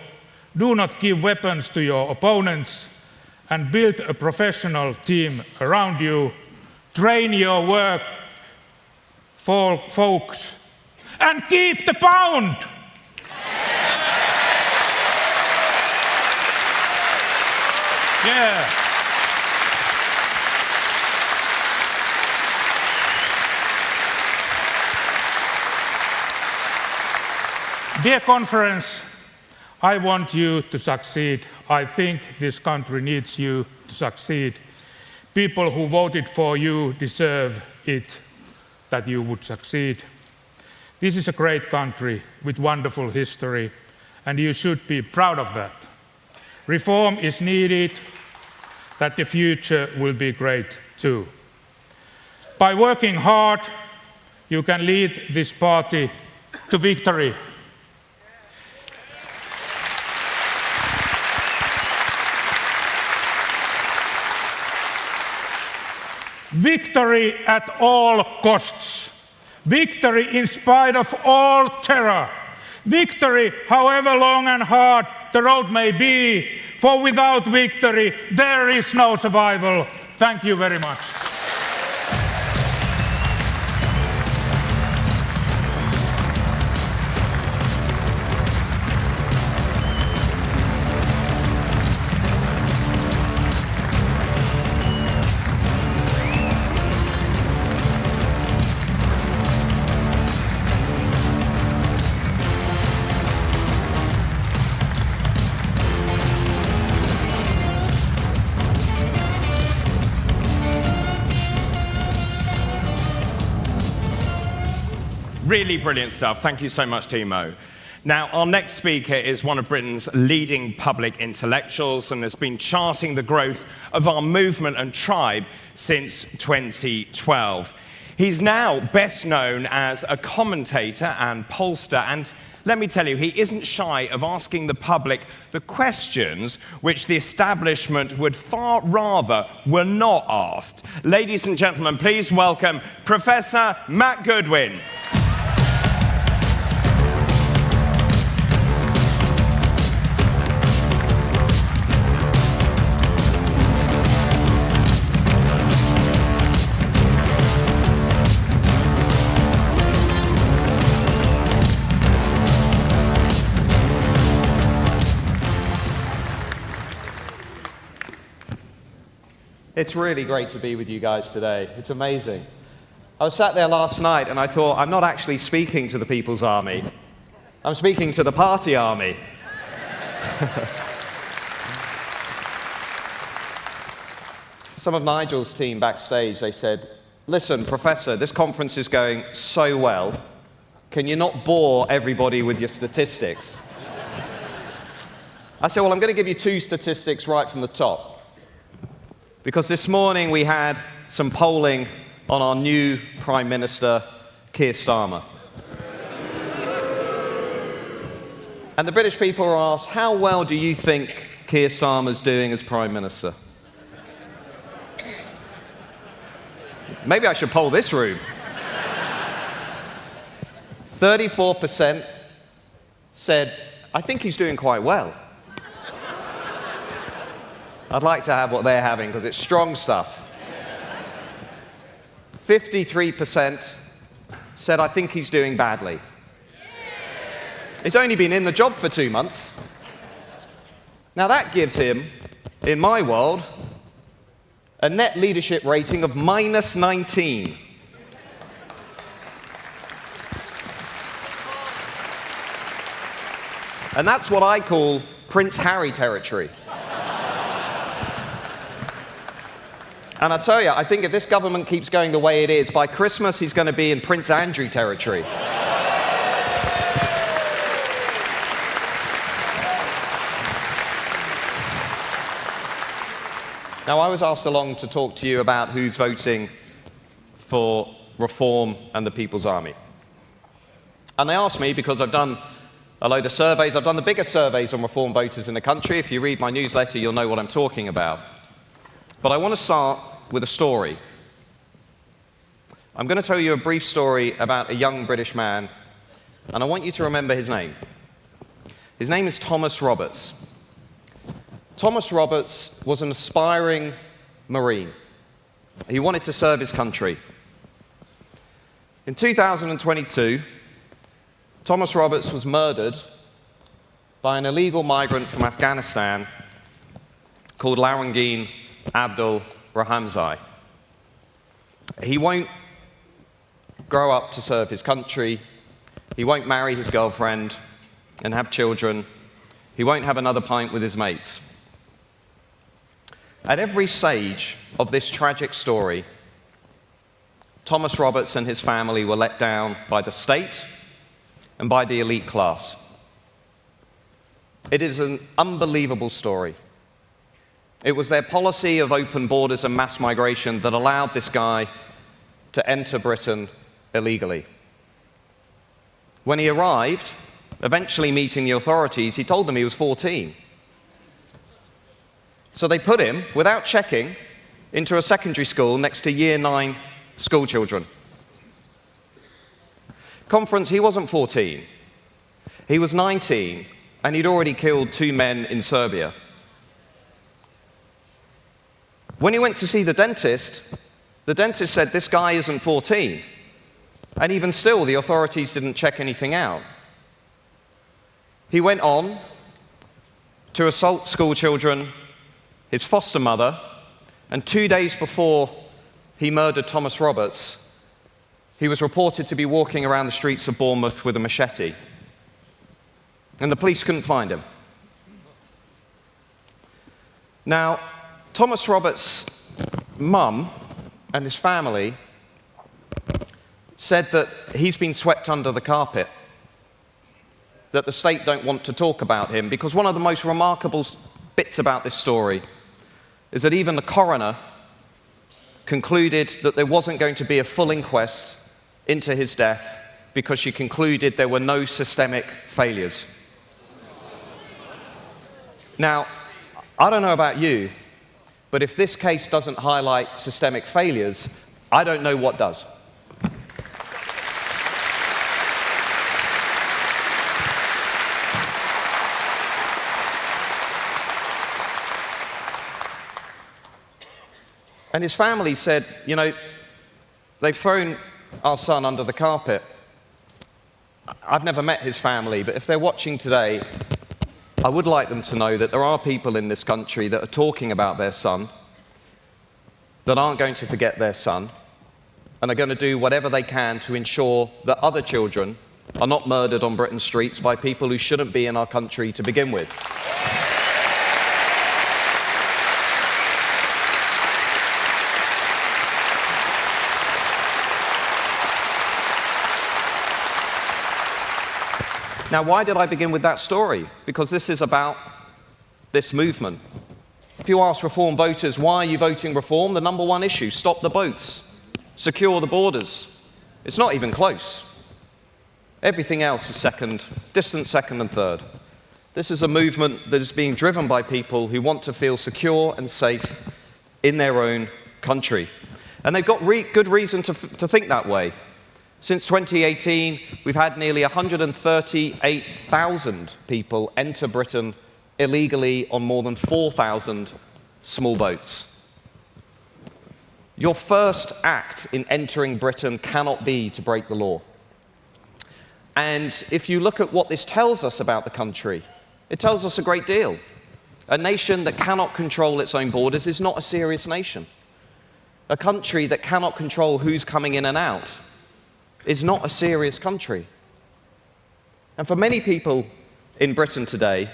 do not give weapons to your opponents, and build a professional team around you. Train your work, folks, and keep the pound! Yeah. Dear conference, I want you to succeed. I think this country needs you to succeed. People who voted for you deserve it, that you would succeed. This is a great country with wonderful history, and you should be proud of that. Reform is needed, that the future will be great too. By working hard, you can lead this party to victory. Victory at all costs. Victory in spite of all terror. Victory, however long and hard the road may be, for without victory, there is no survival. Thank you very much. Really brilliant stuff. Thank you so much, Timo. Now, our next speaker is one of Britain's leading public intellectuals and has been charting the growth of our movement and tribe since 2012. He's now best known as a commentator and pollster, and let me tell you, he isn't shy of asking the public the questions which the establishment would far rather were not asked. Ladies and gentlemen, please welcome Professor Matt Goodwin. It's really great to be with you guys today. It's amazing. I was sat there last night and I thought, I'm not actually speaking to the People's Army. I'm speaking to the party army. Some of Nigel's team backstage, they said, listen, Professor, this conference is going so well. Can you not bore everybody with your statistics? I said, well, I'm going to give you 2 statistics right from the top. Because this morning we had some polling on our new Prime Minister, Keir Starmer. And the British people were asked, how well do you think Keir Starmer's doing as Prime Minister? Maybe I should poll this room. 34% said, I think he's doing quite well. I'd like to have what they're having because it's strong stuff. 53% said, I think he's doing badly. He's only been in the job for 2 months. Now that gives him, in my world, a net leadership rating of -19. And that's what I call Prince Harry territory. And I tell you, I think if this government keeps going the way it is, by Christmas he's going to be in Prince Andrew territory. Now, I was asked along to talk to you about who's voting for Reform and the People's Army. And they asked me because I've done a load of surveys. I've done the biggest surveys on Reform voters in the country. If you read my newsletter, you'll know what I'm talking about. But I want to start with a story. I'm going to tell you a brief story about a young British man, and I want you to remember his name. His name is Thomas Roberts. Thomas Roberts was an aspiring Marine. He wanted to serve his country. In 2022, Thomas Roberts was murdered by an illegal migrant from Afghanistan called Lawangin Abdul Rahamzai. He won't grow up to serve his country. He won't marry his girlfriend and have children. He won't have another pint with his mates. At every stage of this tragic story, Thomas Roberts and his family were let down by the state and by the elite class. It is an unbelievable story. It was their policy of open borders and mass migration that allowed this guy to enter Britain illegally. When he arrived, eventually meeting the authorities, he told them he was 14. So they put him, without checking, into a secondary school next to Year 9 school children. Conference, he wasn't 14. He was 19, and he'd already killed 2 men in Serbia. When he went to see the dentist said, this guy isn't 14. And even still, the authorities didn't check anything out. He went on to assault school children, his foster mother, and 2 days before he murdered Thomas Roberts, he was reported to be walking around the streets of Bournemouth with a machete. And the police couldn't find him. Now, Thomas Roberts' mum and his family said that he's been swept under the carpet, that the state don't want to talk about him, because one of the most remarkable bits about this story is that even the coroner concluded that there wasn't going to be a full inquest into his death because she concluded there were no systemic failures. Now, I don't know about you, but if this case doesn't highlight systemic failures, I don't know what does. And his family said, you know, they've thrown our son under the carpet. I've never met his family, but if they're watching today, I would like them to know that there are people in this country that are talking about their son, that aren't going to forget their son, and are going to do whatever they can to ensure that other children are not murdered on Britain's streets by people who shouldn't be in our country to begin with. Now, why did I begin with that story? Because this is about this movement. If you ask Reform voters, why are you voting Reform? The number one issue, stop the boats, secure the borders. It's not even close. Everything else is second, distant second and third. This is a movement that is being driven by people who want to feel secure and safe in their own country. And they've got good reason to think that way. Since 2018, we've had nearly 138,000 people enter Britain illegally on more than 4,000 small boats. Your first act in entering Britain cannot be to break the law. And if you look at what this tells us about the country, it tells us a great deal. A nation that cannot control its own borders is not a serious nation. A country that cannot control who's coming in and out is not a serious country. And for many people in Britain today,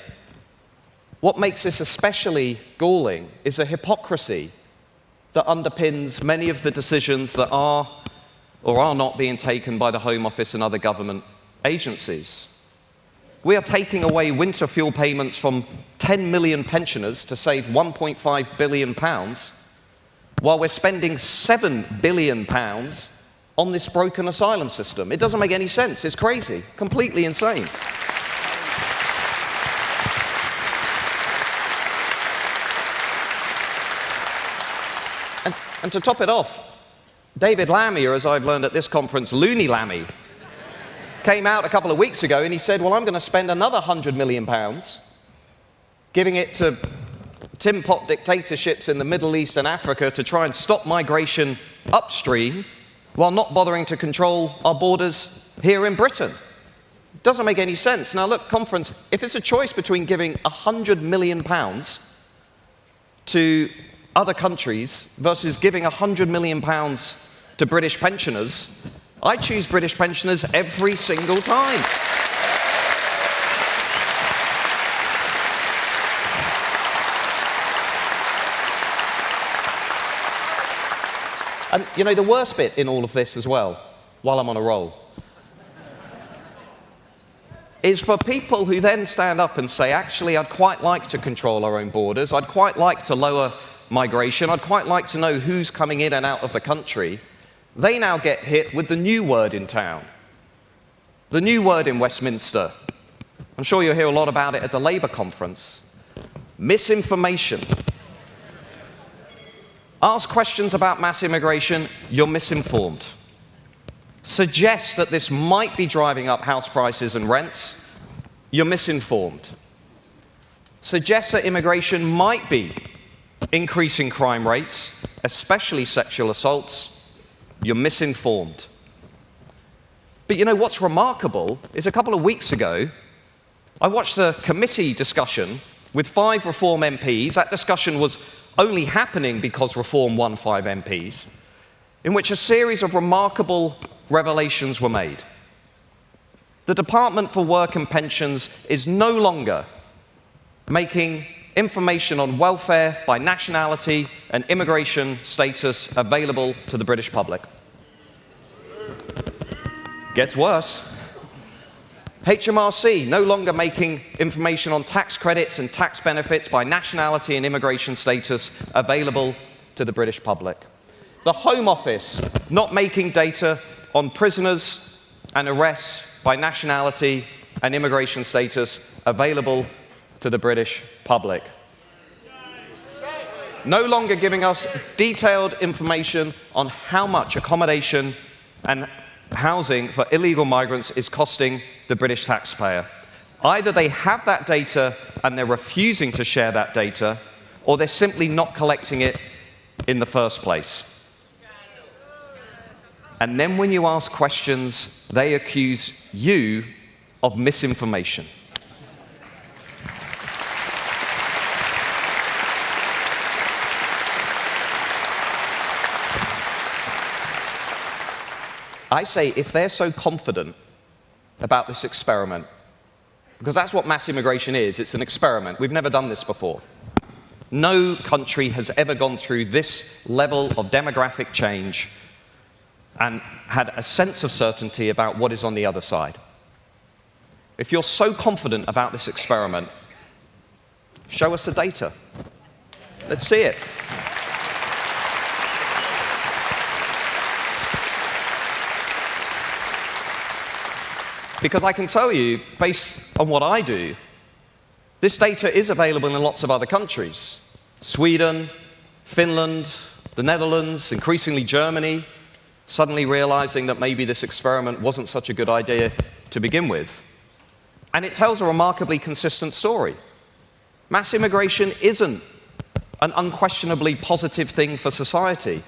what makes this especially galling is a hypocrisy that underpins many of the decisions that are or are not being taken by the Home Office and other government agencies. We are taking away winter fuel payments from 10 million pensioners to save £1.5 billion, while we're spending £7 billion on this broken asylum system. It doesn't make any sense. It's crazy, completely insane. And to top it off, David Lammy, or as I've learned at this conference, Looney Lammy, came out a couple of weeks ago and he said, well, I'm going to spend another £100 million giving it to tin pot dictatorships in the Middle East and Africa to try and stop migration upstream, while not bothering to control our borders here in Britain. It doesn't make any sense. Now look, conference, if it's a choice between giving £100 million to other countries versus giving £100 million to British pensioners, I choose British pensioners every single time. And, you know, the worst bit in all of this as well, while I'm on a roll, is for people who then stand up and say, actually, I'd quite like to control our own borders, I'd quite like to lower migration, I'd quite like to know who's coming in and out of the country, they now get hit with the new word in town, the new word in Westminster. I'm sure you'll hear a lot about it at the Labour conference. Misinformation. Ask questions about mass immigration, you're misinformed. Suggest that this might be driving up house prices and rents, you're misinformed. Suggest that immigration might be increasing crime rates, especially sexual assaults, you're misinformed. But you know what's remarkable is a couple of weeks ago, I watched a committee discussion with 5 Reform MPs. That discussion was only happening because Reform won 5 MPs, in which a series of remarkable revelations were made. The Department for Work and Pensions is no longer making information on welfare by nationality and immigration status available to the British public. Gets worse. HMRC no longer making information on tax credits and tax benefits by nationality and immigration status available to the British public. The Home Office not making data on prisoners and arrests by nationality and immigration status available to the British public. No longer giving us detailed information on how much accommodation and housing for illegal migrants is costing the British taxpayer. Either they have that data and they're refusing to share that data, or they're simply not collecting it in the first place. And then when you ask questions, they accuse you of misinformation. I say, if they're so confident about this experiment, because that's what mass immigration is, it's an experiment. We've never done this before. No country has ever gone through this level of demographic change and had a sense of certainty about what is on the other side. If you're so confident about this experiment, show us the data. Let's see it. Because I can tell you, based on what I do, this data is available in lots of other countries. Sweden, Finland, the Netherlands, increasingly Germany, suddenly realizing that maybe this experiment wasn't such a good idea to begin with. And it tells a remarkably consistent story. Mass immigration isn't an unquestionably positive thing for society.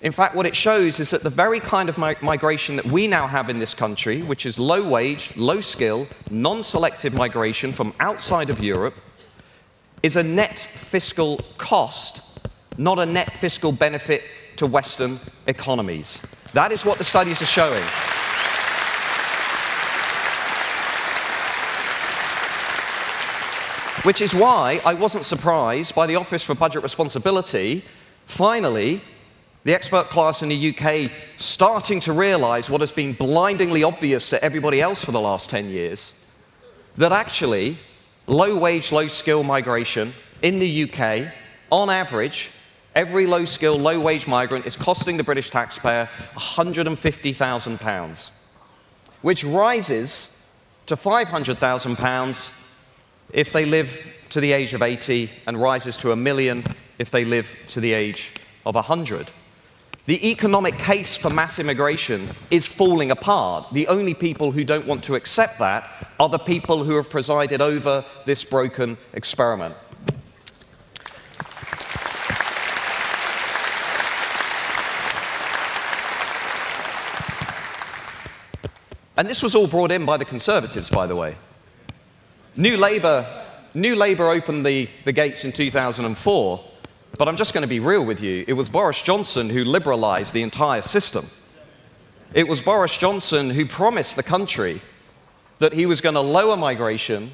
In fact, what it shows is that the very kind of migration that we now have in this country, which is low-wage, low-skill, non-selective migration from outside of Europe, is a net fiscal cost, not a net fiscal benefit to Western economies. That is what the studies are showing. Which is why I wasn't surprised by the Office for Budget Responsibility finally the expert class in the UK starting to realize what has been blindingly obvious to everybody else for the last 10 years, that actually low-wage, low-skill migration in the UK, on average, every low-skill, low-wage migrant is costing the British taxpayer £150,000, which rises to £500,000 if they live to the age of 80 and rises to £1 million if they live to the age of 100. The economic case for mass immigration is falling apart. The only people who don't want to accept that are the people who have presided over this broken experiment. And this was all brought in by the Conservatives, by the way. New Labour opened the gates in 2004. But I'm just going to be real with you. It was Boris Johnson who liberalized the entire system. It was Boris Johnson who promised the country that he was going to lower migration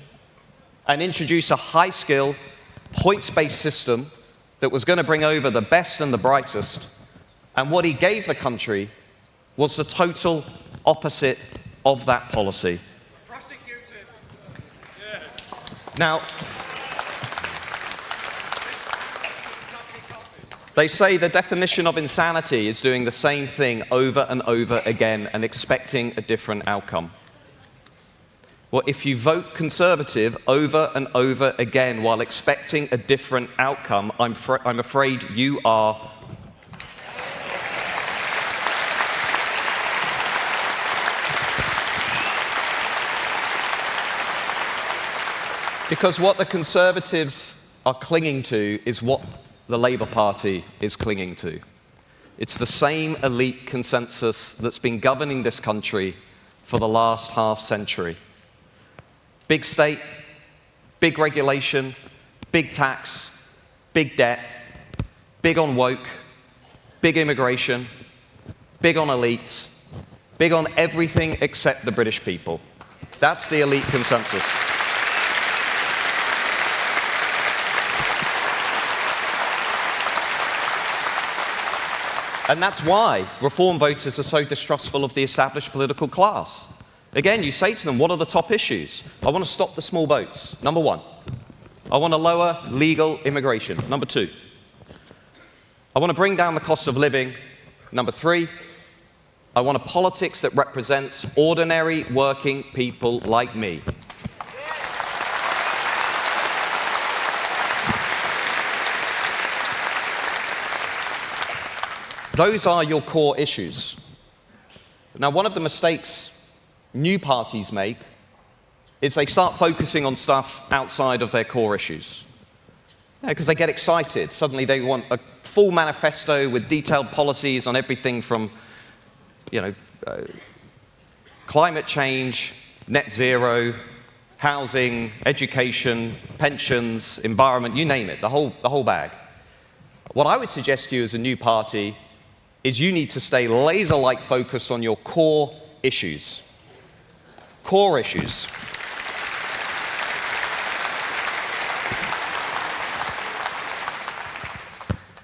and introduce a high-skill, points-based system that was going to bring over the best and the brightest. And what he gave the country was the total opposite of that policy. Prosecuted. Now, they say the definition of insanity is doing the same thing over and over again and expecting a different outcome. Well, if you vote Conservative over and over again while expecting a different outcome, I'm afraid you are. Because what the Conservatives are clinging to is what the Labour Party is clinging to. It's the same elite consensus that's been governing this country for the last half-century. Big state, big regulation, big tax, big debt, big on woke, big immigration, big on elites, big on everything except the British people. That's the elite consensus. And that's why reform voters are so distrustful of the established political class. Again, you say to them, what are the top issues? I want to stop the small boats, number one. I want to lower legal immigration, number two. I want to bring down the cost of living, number three. I want a politics that represents ordinary working people like me. Those are your core issues. Now, one of the mistakes new parties make is they start focusing on stuff outside of their core issues. Because they get excited. Suddenly they want a full manifesto with detailed policies on everything from, climate change, net zero, housing, education, pensions, environment, you name it, the whole bag. What I would suggest to you as a new party is you need to stay laser-like focused on your core issues. Core issues.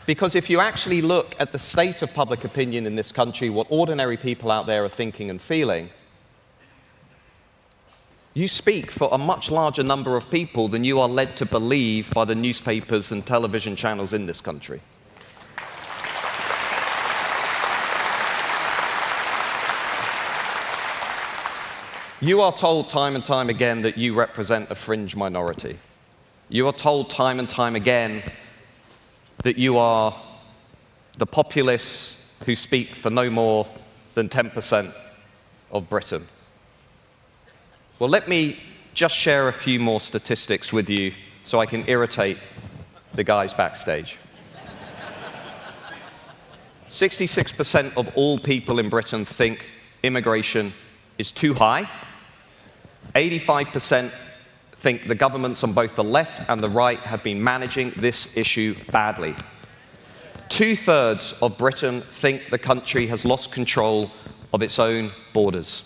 Because if you actually look at the state of public opinion in this country, what ordinary people out there are thinking and feeling, you speak for a much larger number of people than you are led to believe by the newspapers and television channels in this country. You are told time and time again that you represent a fringe minority. You are told time and time again that you are the populists who speak for no more than 10% of Britain. Well, let me just share a few more statistics with you so I can irritate the guys backstage. 66% of all people in Britain think immigration is too high. 85% think the governments on both the left and the right have been managing this issue badly. 2/3 of Britain think the country has lost control of its own borders.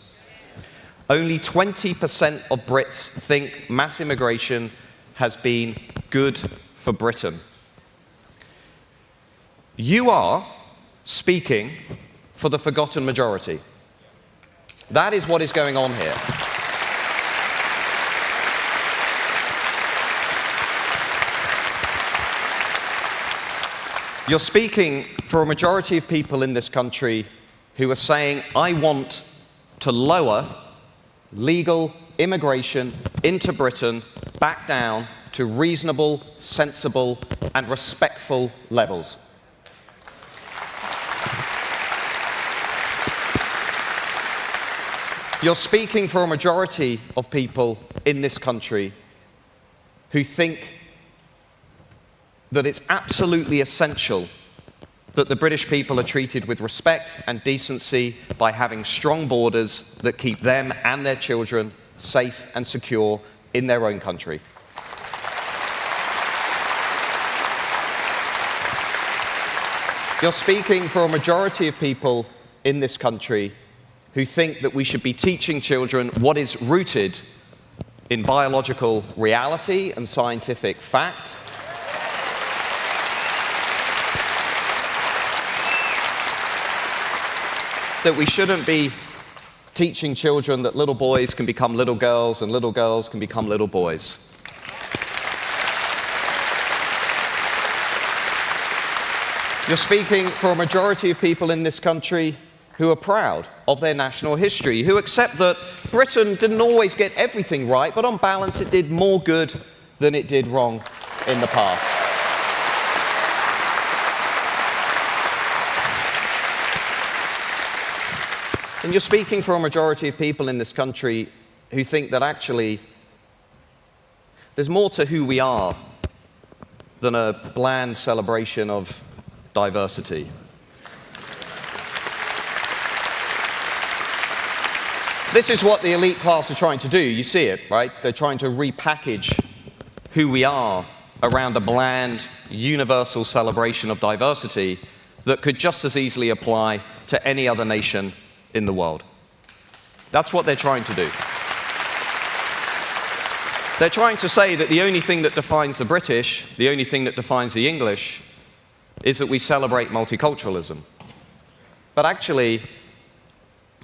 Only 20% of Brits think mass immigration has been good for Britain. You are speaking for the forgotten majority. That is what is going on here. You're speaking for a majority of people in this country who are saying, I want to lower legal immigration into Britain back down to reasonable, sensible, and respectful levels. You're speaking for a majority of people in this country who think that it's absolutely essential that the British people are treated with respect and decency by having strong borders that keep them and their children safe and secure in their own country. You're speaking for a majority of people in this country who think that we should be teaching children what is rooted in biological reality and scientific fact. That we shouldn't be teaching children that little boys can become little girls and little girls can become little boys. You're speaking for a majority of people in this country who are proud of their national history, who accept that Britain didn't always get everything right, but on balance it did more good than it did wrong in the past. And you're speaking for a majority of people in this country who think that actually there's more to who we are than a bland celebration of diversity. This is what the elite class are trying to do. You see it, right? They're trying to repackage who we are around a bland, universal celebration of diversity that could just as easily apply to any other nation in the world. That's what they're trying to do. They're trying to say that the only thing that defines the British, the only thing that defines the English, is that we celebrate multiculturalism. But actually,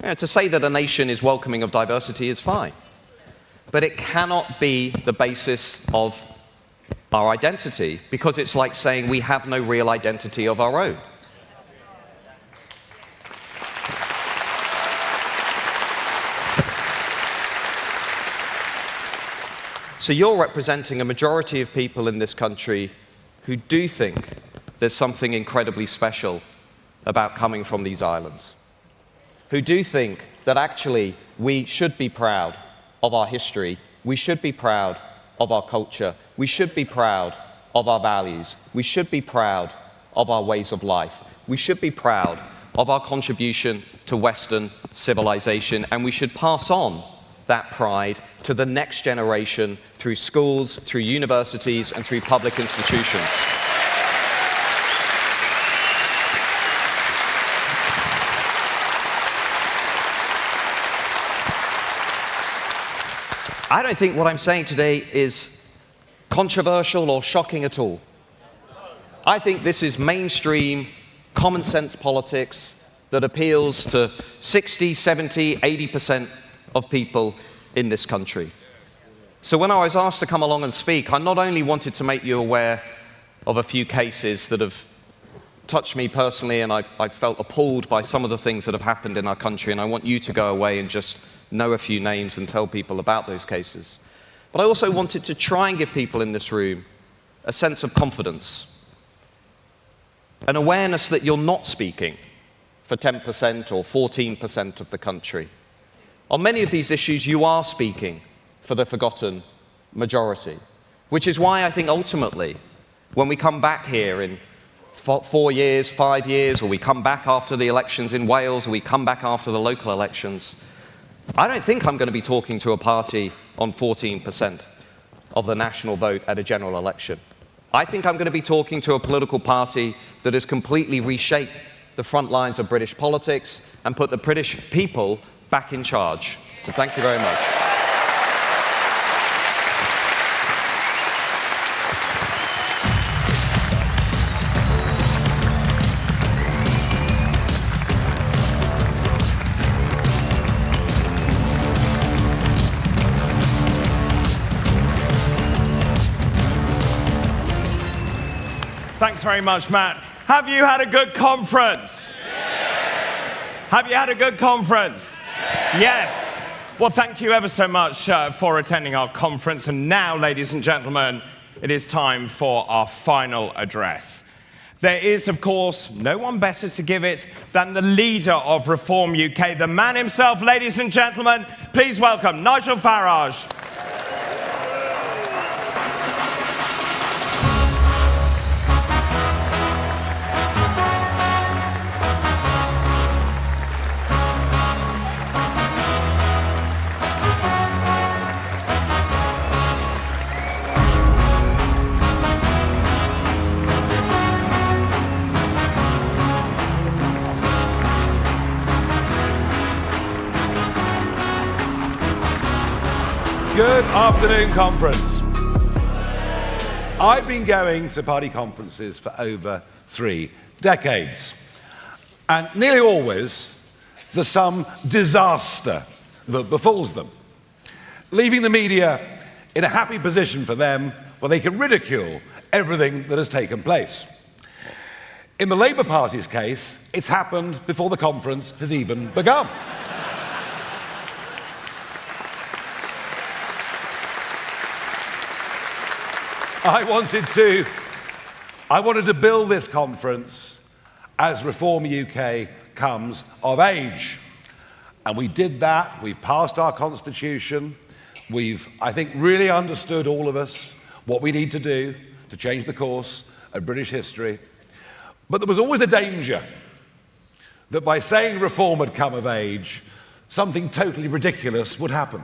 to say that a nation is welcoming of diversity is fine. But it cannot be the basis of our identity, because it's like saying we have no real identity of our own. So you're representing a majority of people in this country who do think there's something incredibly special about coming from these islands, who do think that actually we should be proud of our history, we should be proud of our culture, we should be proud of our values, we should be proud of our ways of life, we should be proud of our contribution to Western civilization, and we should pass on that pride to the next generation through schools, through universities, and through public institutions. I don't think what I'm saying today is controversial or shocking at all. I think this is mainstream, common sense politics that appeals to 60, 70, 80% of people in this country. So when I was asked to come along and speak, I not only wanted to make you aware of a few cases that have touched me personally, and I've felt appalled by some of the things that have happened in our country, and I want you to go away and just know a few names and tell people about those cases. But I also wanted to try and give people in this room a sense of confidence, an awareness that you're not speaking for 10% or 14% of the country. On many of these issues, you are speaking for the forgotten majority, which is why I think ultimately, when we come back here in 4 years, 5 years, or we come back after the elections in Wales, or we come back after the local elections, I don't think I'm going to be talking to a party on 14% of the national vote at a general election. I think I'm going to be talking to a political party that has completely reshaped the front lines of British politics and put the British people back in charge. So thank you very much. Thanks very much, Matt. Have you had a good conference? Have you had a good conference? Yes. Well, thank you ever so much for attending our conference. And now, ladies and gentlemen, it is time for our final address. There is, of course, no one better to give it than the leader of Reform UK, the man himself. Ladies and gentlemen, please welcome Nigel Farage. Good afternoon, conference. I've been going to party conferences for over 3 decades. And nearly always, there's some disaster that befalls them, leaving the media in a happy position for them where they can ridicule everything that has taken place. In the Labour Party's case, it's happened before the conference has even begun. I wanted to build this conference as Reform UK comes of age. And we did that. We've passed our constitution. We've, I think, really understood, all of us, what we need to do to change the course of British history. But there was always a danger that by saying reform had come of age, something totally ridiculous would happen.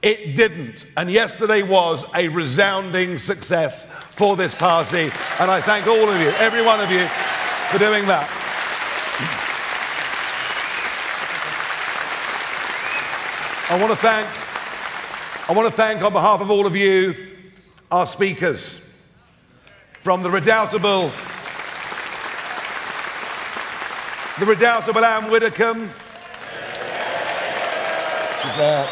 It didn't, and yesterday was a resounding success for this party, and I thank all of you, every one of you, for doing that. I want to thank on behalf of all of you, our speakers, from the redoubtable The redoubtable Anne Widdecombe. She's there.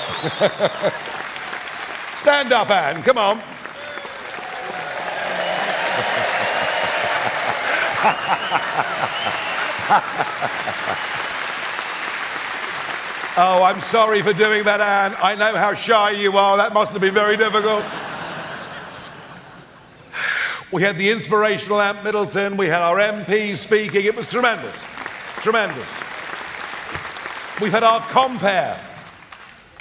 Stand up, Anne, come on. Oh, I'm sorry for doing that, Anne. I know how shy you are. That must have been very difficult. We had the inspirational Ant Middleton. We had our MP speaking. It was tremendous. Tremendous. We've had our compere,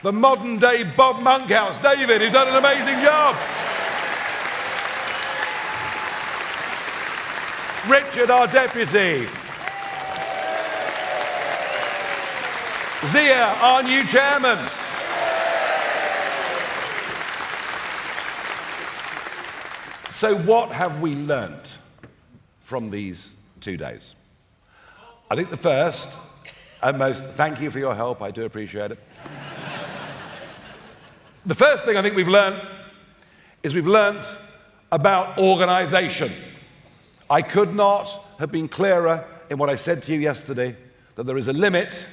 the modern-day Bob Monkhouse, David, who's done an amazing job. Richard, our deputy. Zia, our new chairman. So what have we learnt from these 2 days? I think the first and most, thank you for your help, I do appreciate it. The first thing I think we've learnt is we've learnt about organisation. I could not have been clearer in what I said to you yesterday, that there is a limit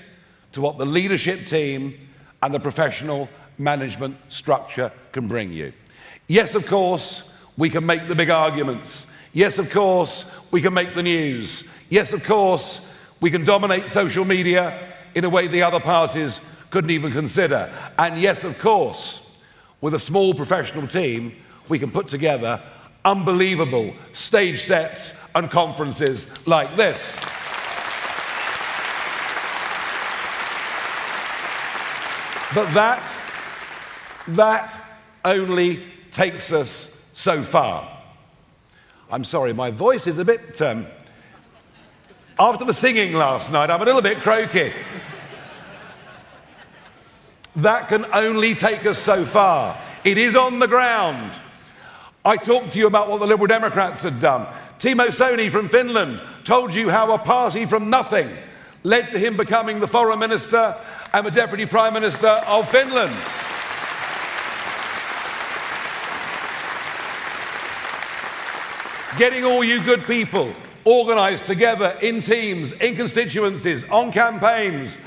to what the leadership team and the professional management structure can bring you. Yes, of course, we can make the big arguments. Yes, of course, we can make the news. Yes, of course, we can dominate social media in a way the other parties couldn't even consider. And yes, of course, with a small professional team, we can put together unbelievable stage sets and conferences like this. But that only takes us so far. I'm sorry, my voice is a bit, after the singing last night, I'm a little bit croaky. That can only take us so far. It is on the ground. I talked to you about what the Liberal Democrats had done. Timo Soini from Finland told you how a party from nothing led to him becoming the foreign minister and the deputy prime minister of Finland. Getting all you good people organised together in teams, in constituencies, on campaigns,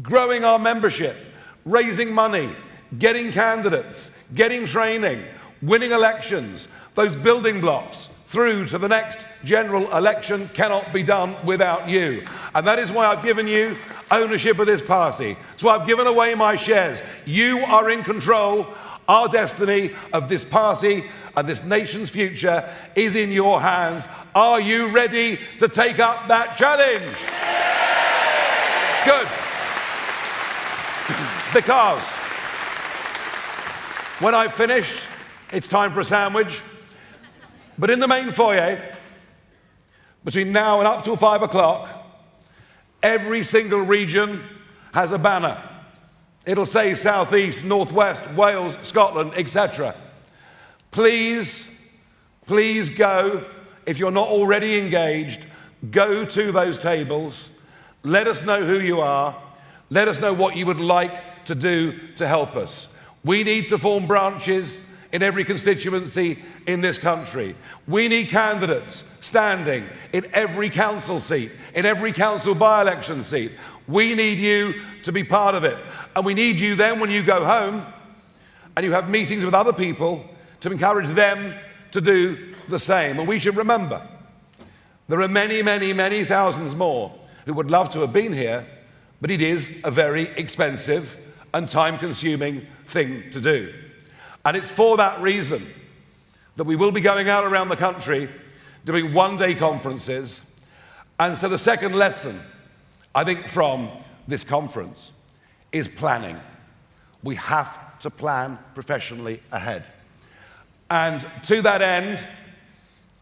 growing our membership, raising money, getting candidates, getting training, winning elections, those building blocks through to the next general election cannot be done without you. And that is why I've given you ownership of this party. So I've given away my shares. You are in control. Our destiny of this party and this nation's future is in your hands. Are you ready to take up that challenge? Good. Because when I've finished, it's time for a sandwich. But in the main foyer, between now and up till 5 o'clock, every single region has a banner. It'll say South East, North West, Wales, Scotland, etc. Please, please go. If you're not already engaged, go to those tables. Let us know who you are. Let us know what you would like to do to help us. We need to form branches in every constituency in this country. We need candidates standing in every council seat, in every council by-election seat. We need you to be part of it. And we need you then when you go home and you have meetings with other people to encourage them to do the same. And we should remember, there are many, many, many thousands more who would love to have been here, but it is a very expensive and time-consuming thing to do. And it's for that reason that we will be going out around the country doing one-day conferences. And so the second lesson, I think, from this conference is planning. We have to plan professionally ahead. And to that end,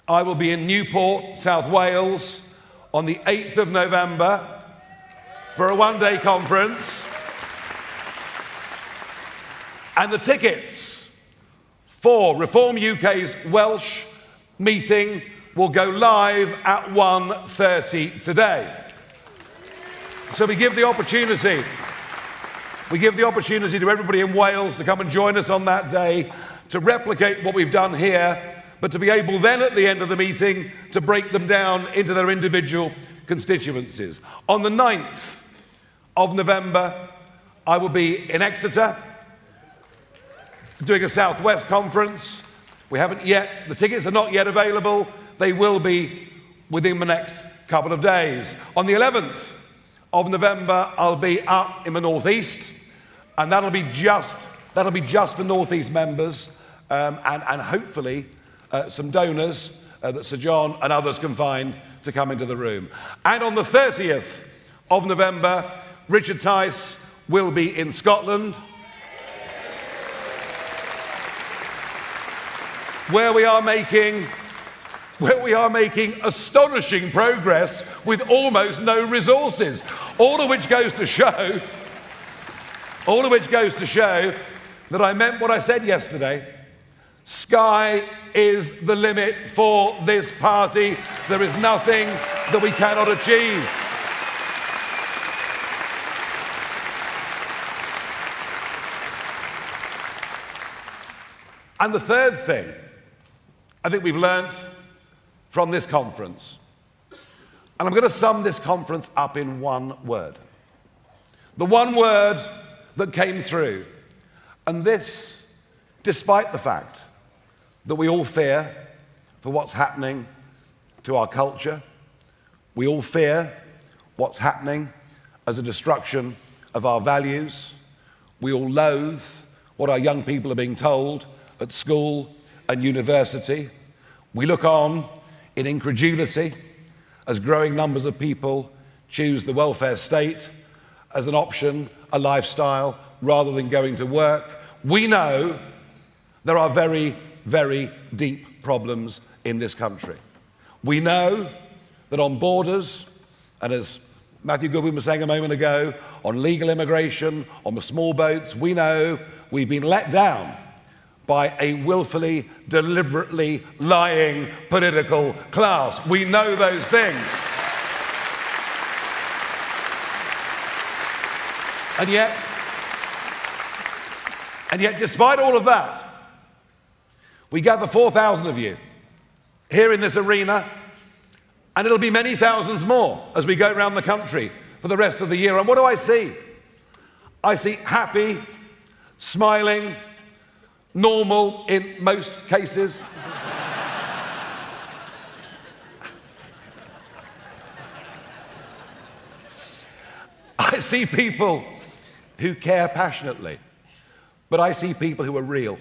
I will be in Newport, South Wales, on the 8th of November for a one-day conference. And the tickets for Reform UK's Welsh meeting will go live at 1:30 today. So we give the opportunity to everybody in Wales to come and join us on that day, to replicate what we've done here, but to be able then at the end of the meeting to break them down into their individual constituencies. On the 9th of November, I will be in Exeter doing a Southwest conference. The tickets are not yet available. They will be within the next couple of days. On the 11th of November, I'll be up in the Northeast, and that'll be just for Northeast members, and hopefully some donors that Sir John and others can find to come into the room. And on the 30th of November, Richard Tice will be in Scotland, where we are making astonishing progress with almost no resources. All of which goes to show that I meant what I said yesterday. Sky is the limit for this party. There is nothing that we cannot achieve. And the third thing I think we've learnt from this conference, and I'm going to sum this conference up in one word. The one word that came through, and this, despite the fact that we all fear for what's happening to our culture, we all fear what's happening as a destruction of our values, we all loathe what our young people are being told at school and university. We look on in incredulity as growing numbers of people choose the welfare state as an option, a lifestyle, rather than going to work. We know there are very, very deep problems in this country. We know that on borders, and as Matthew Goodwin was saying a moment ago, on legal immigration, on the small boats, we know we've been let down by a willfully, deliberately lying political class. We know those things. And yet, despite all of that, we gather 4,000 of you here in this arena, and it'll be many thousands more as we go around the country for the rest of the year. And what do I see? I see happy, smiling, normal in most cases. I see people who care passionately, but I see people who are real.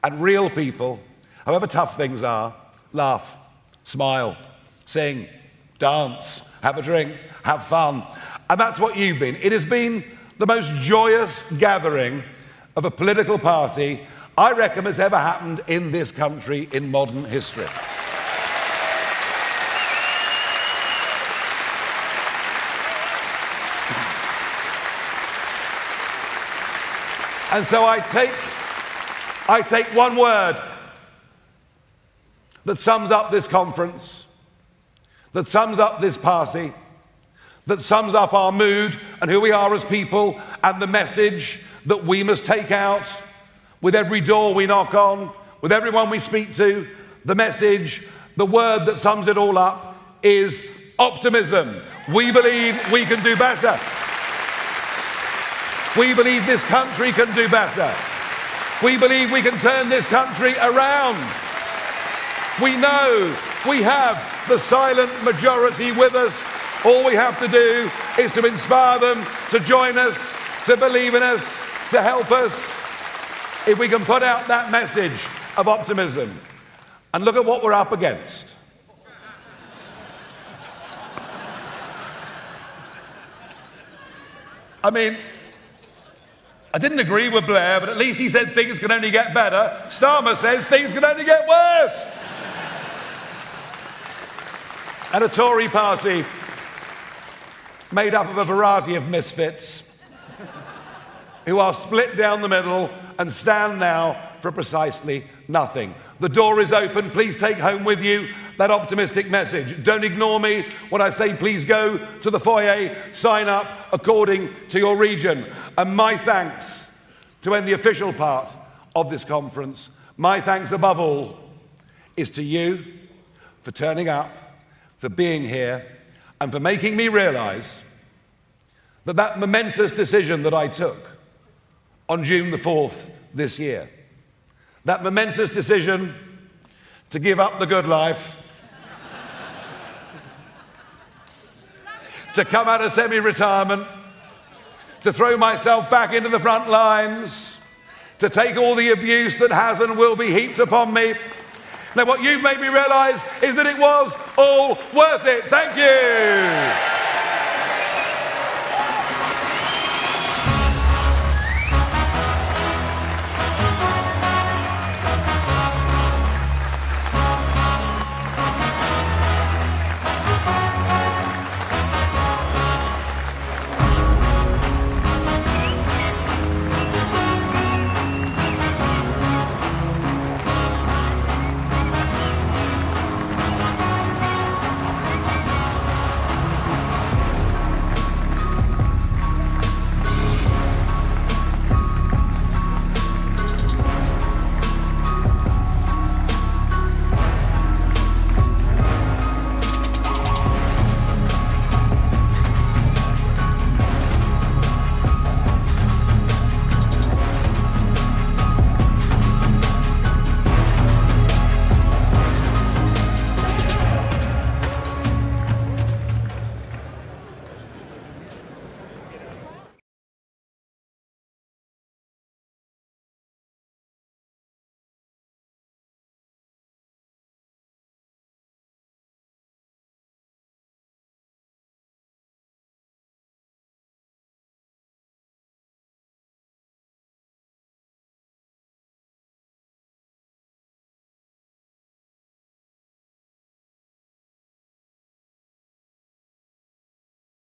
And real people, however tough things are, laugh, smile, sing, dance, have a drink, have fun. And that's what you've been. It has been the most joyous gathering of a political party I reckon has ever happened in this country in modern history. And so I take one word that sums up this conference, that sums up this party, that sums up our mood and who we are as people, and the message that we must take out with every door we knock on, with everyone we speak to. The message, the word that sums it all up is optimism. We believe we can do better. We believe this country can do better. We believe we can turn this country around. We know we have the silent majority with us. All we have to do is to inspire them to join us, to believe in us, to help us. If we can put out that message of optimism. And look at what we're up against. I mean, I didn't agree with Blair, but at least he said things can only get better. Starmer says things can only get worse. And a Tory party made up of a variety of misfits who are split down the middle and stand now for precisely nothing. The door is open. Please take home with you that optimistic message. Don't ignore me when I say please go to the foyer, sign up according to your region. And my thanks to end the official part of this conference, my thanks above all is to you for turning up, for being here, and for making me realize that that momentous decision that I took on June the 4th this year, that momentous decision to give up the good life, to come out of semi-retirement, to throw myself back into the front lines, to take all the abuse that has and will be heaped upon me. Now, what you've made me realize is that it was all worth it. Thank you.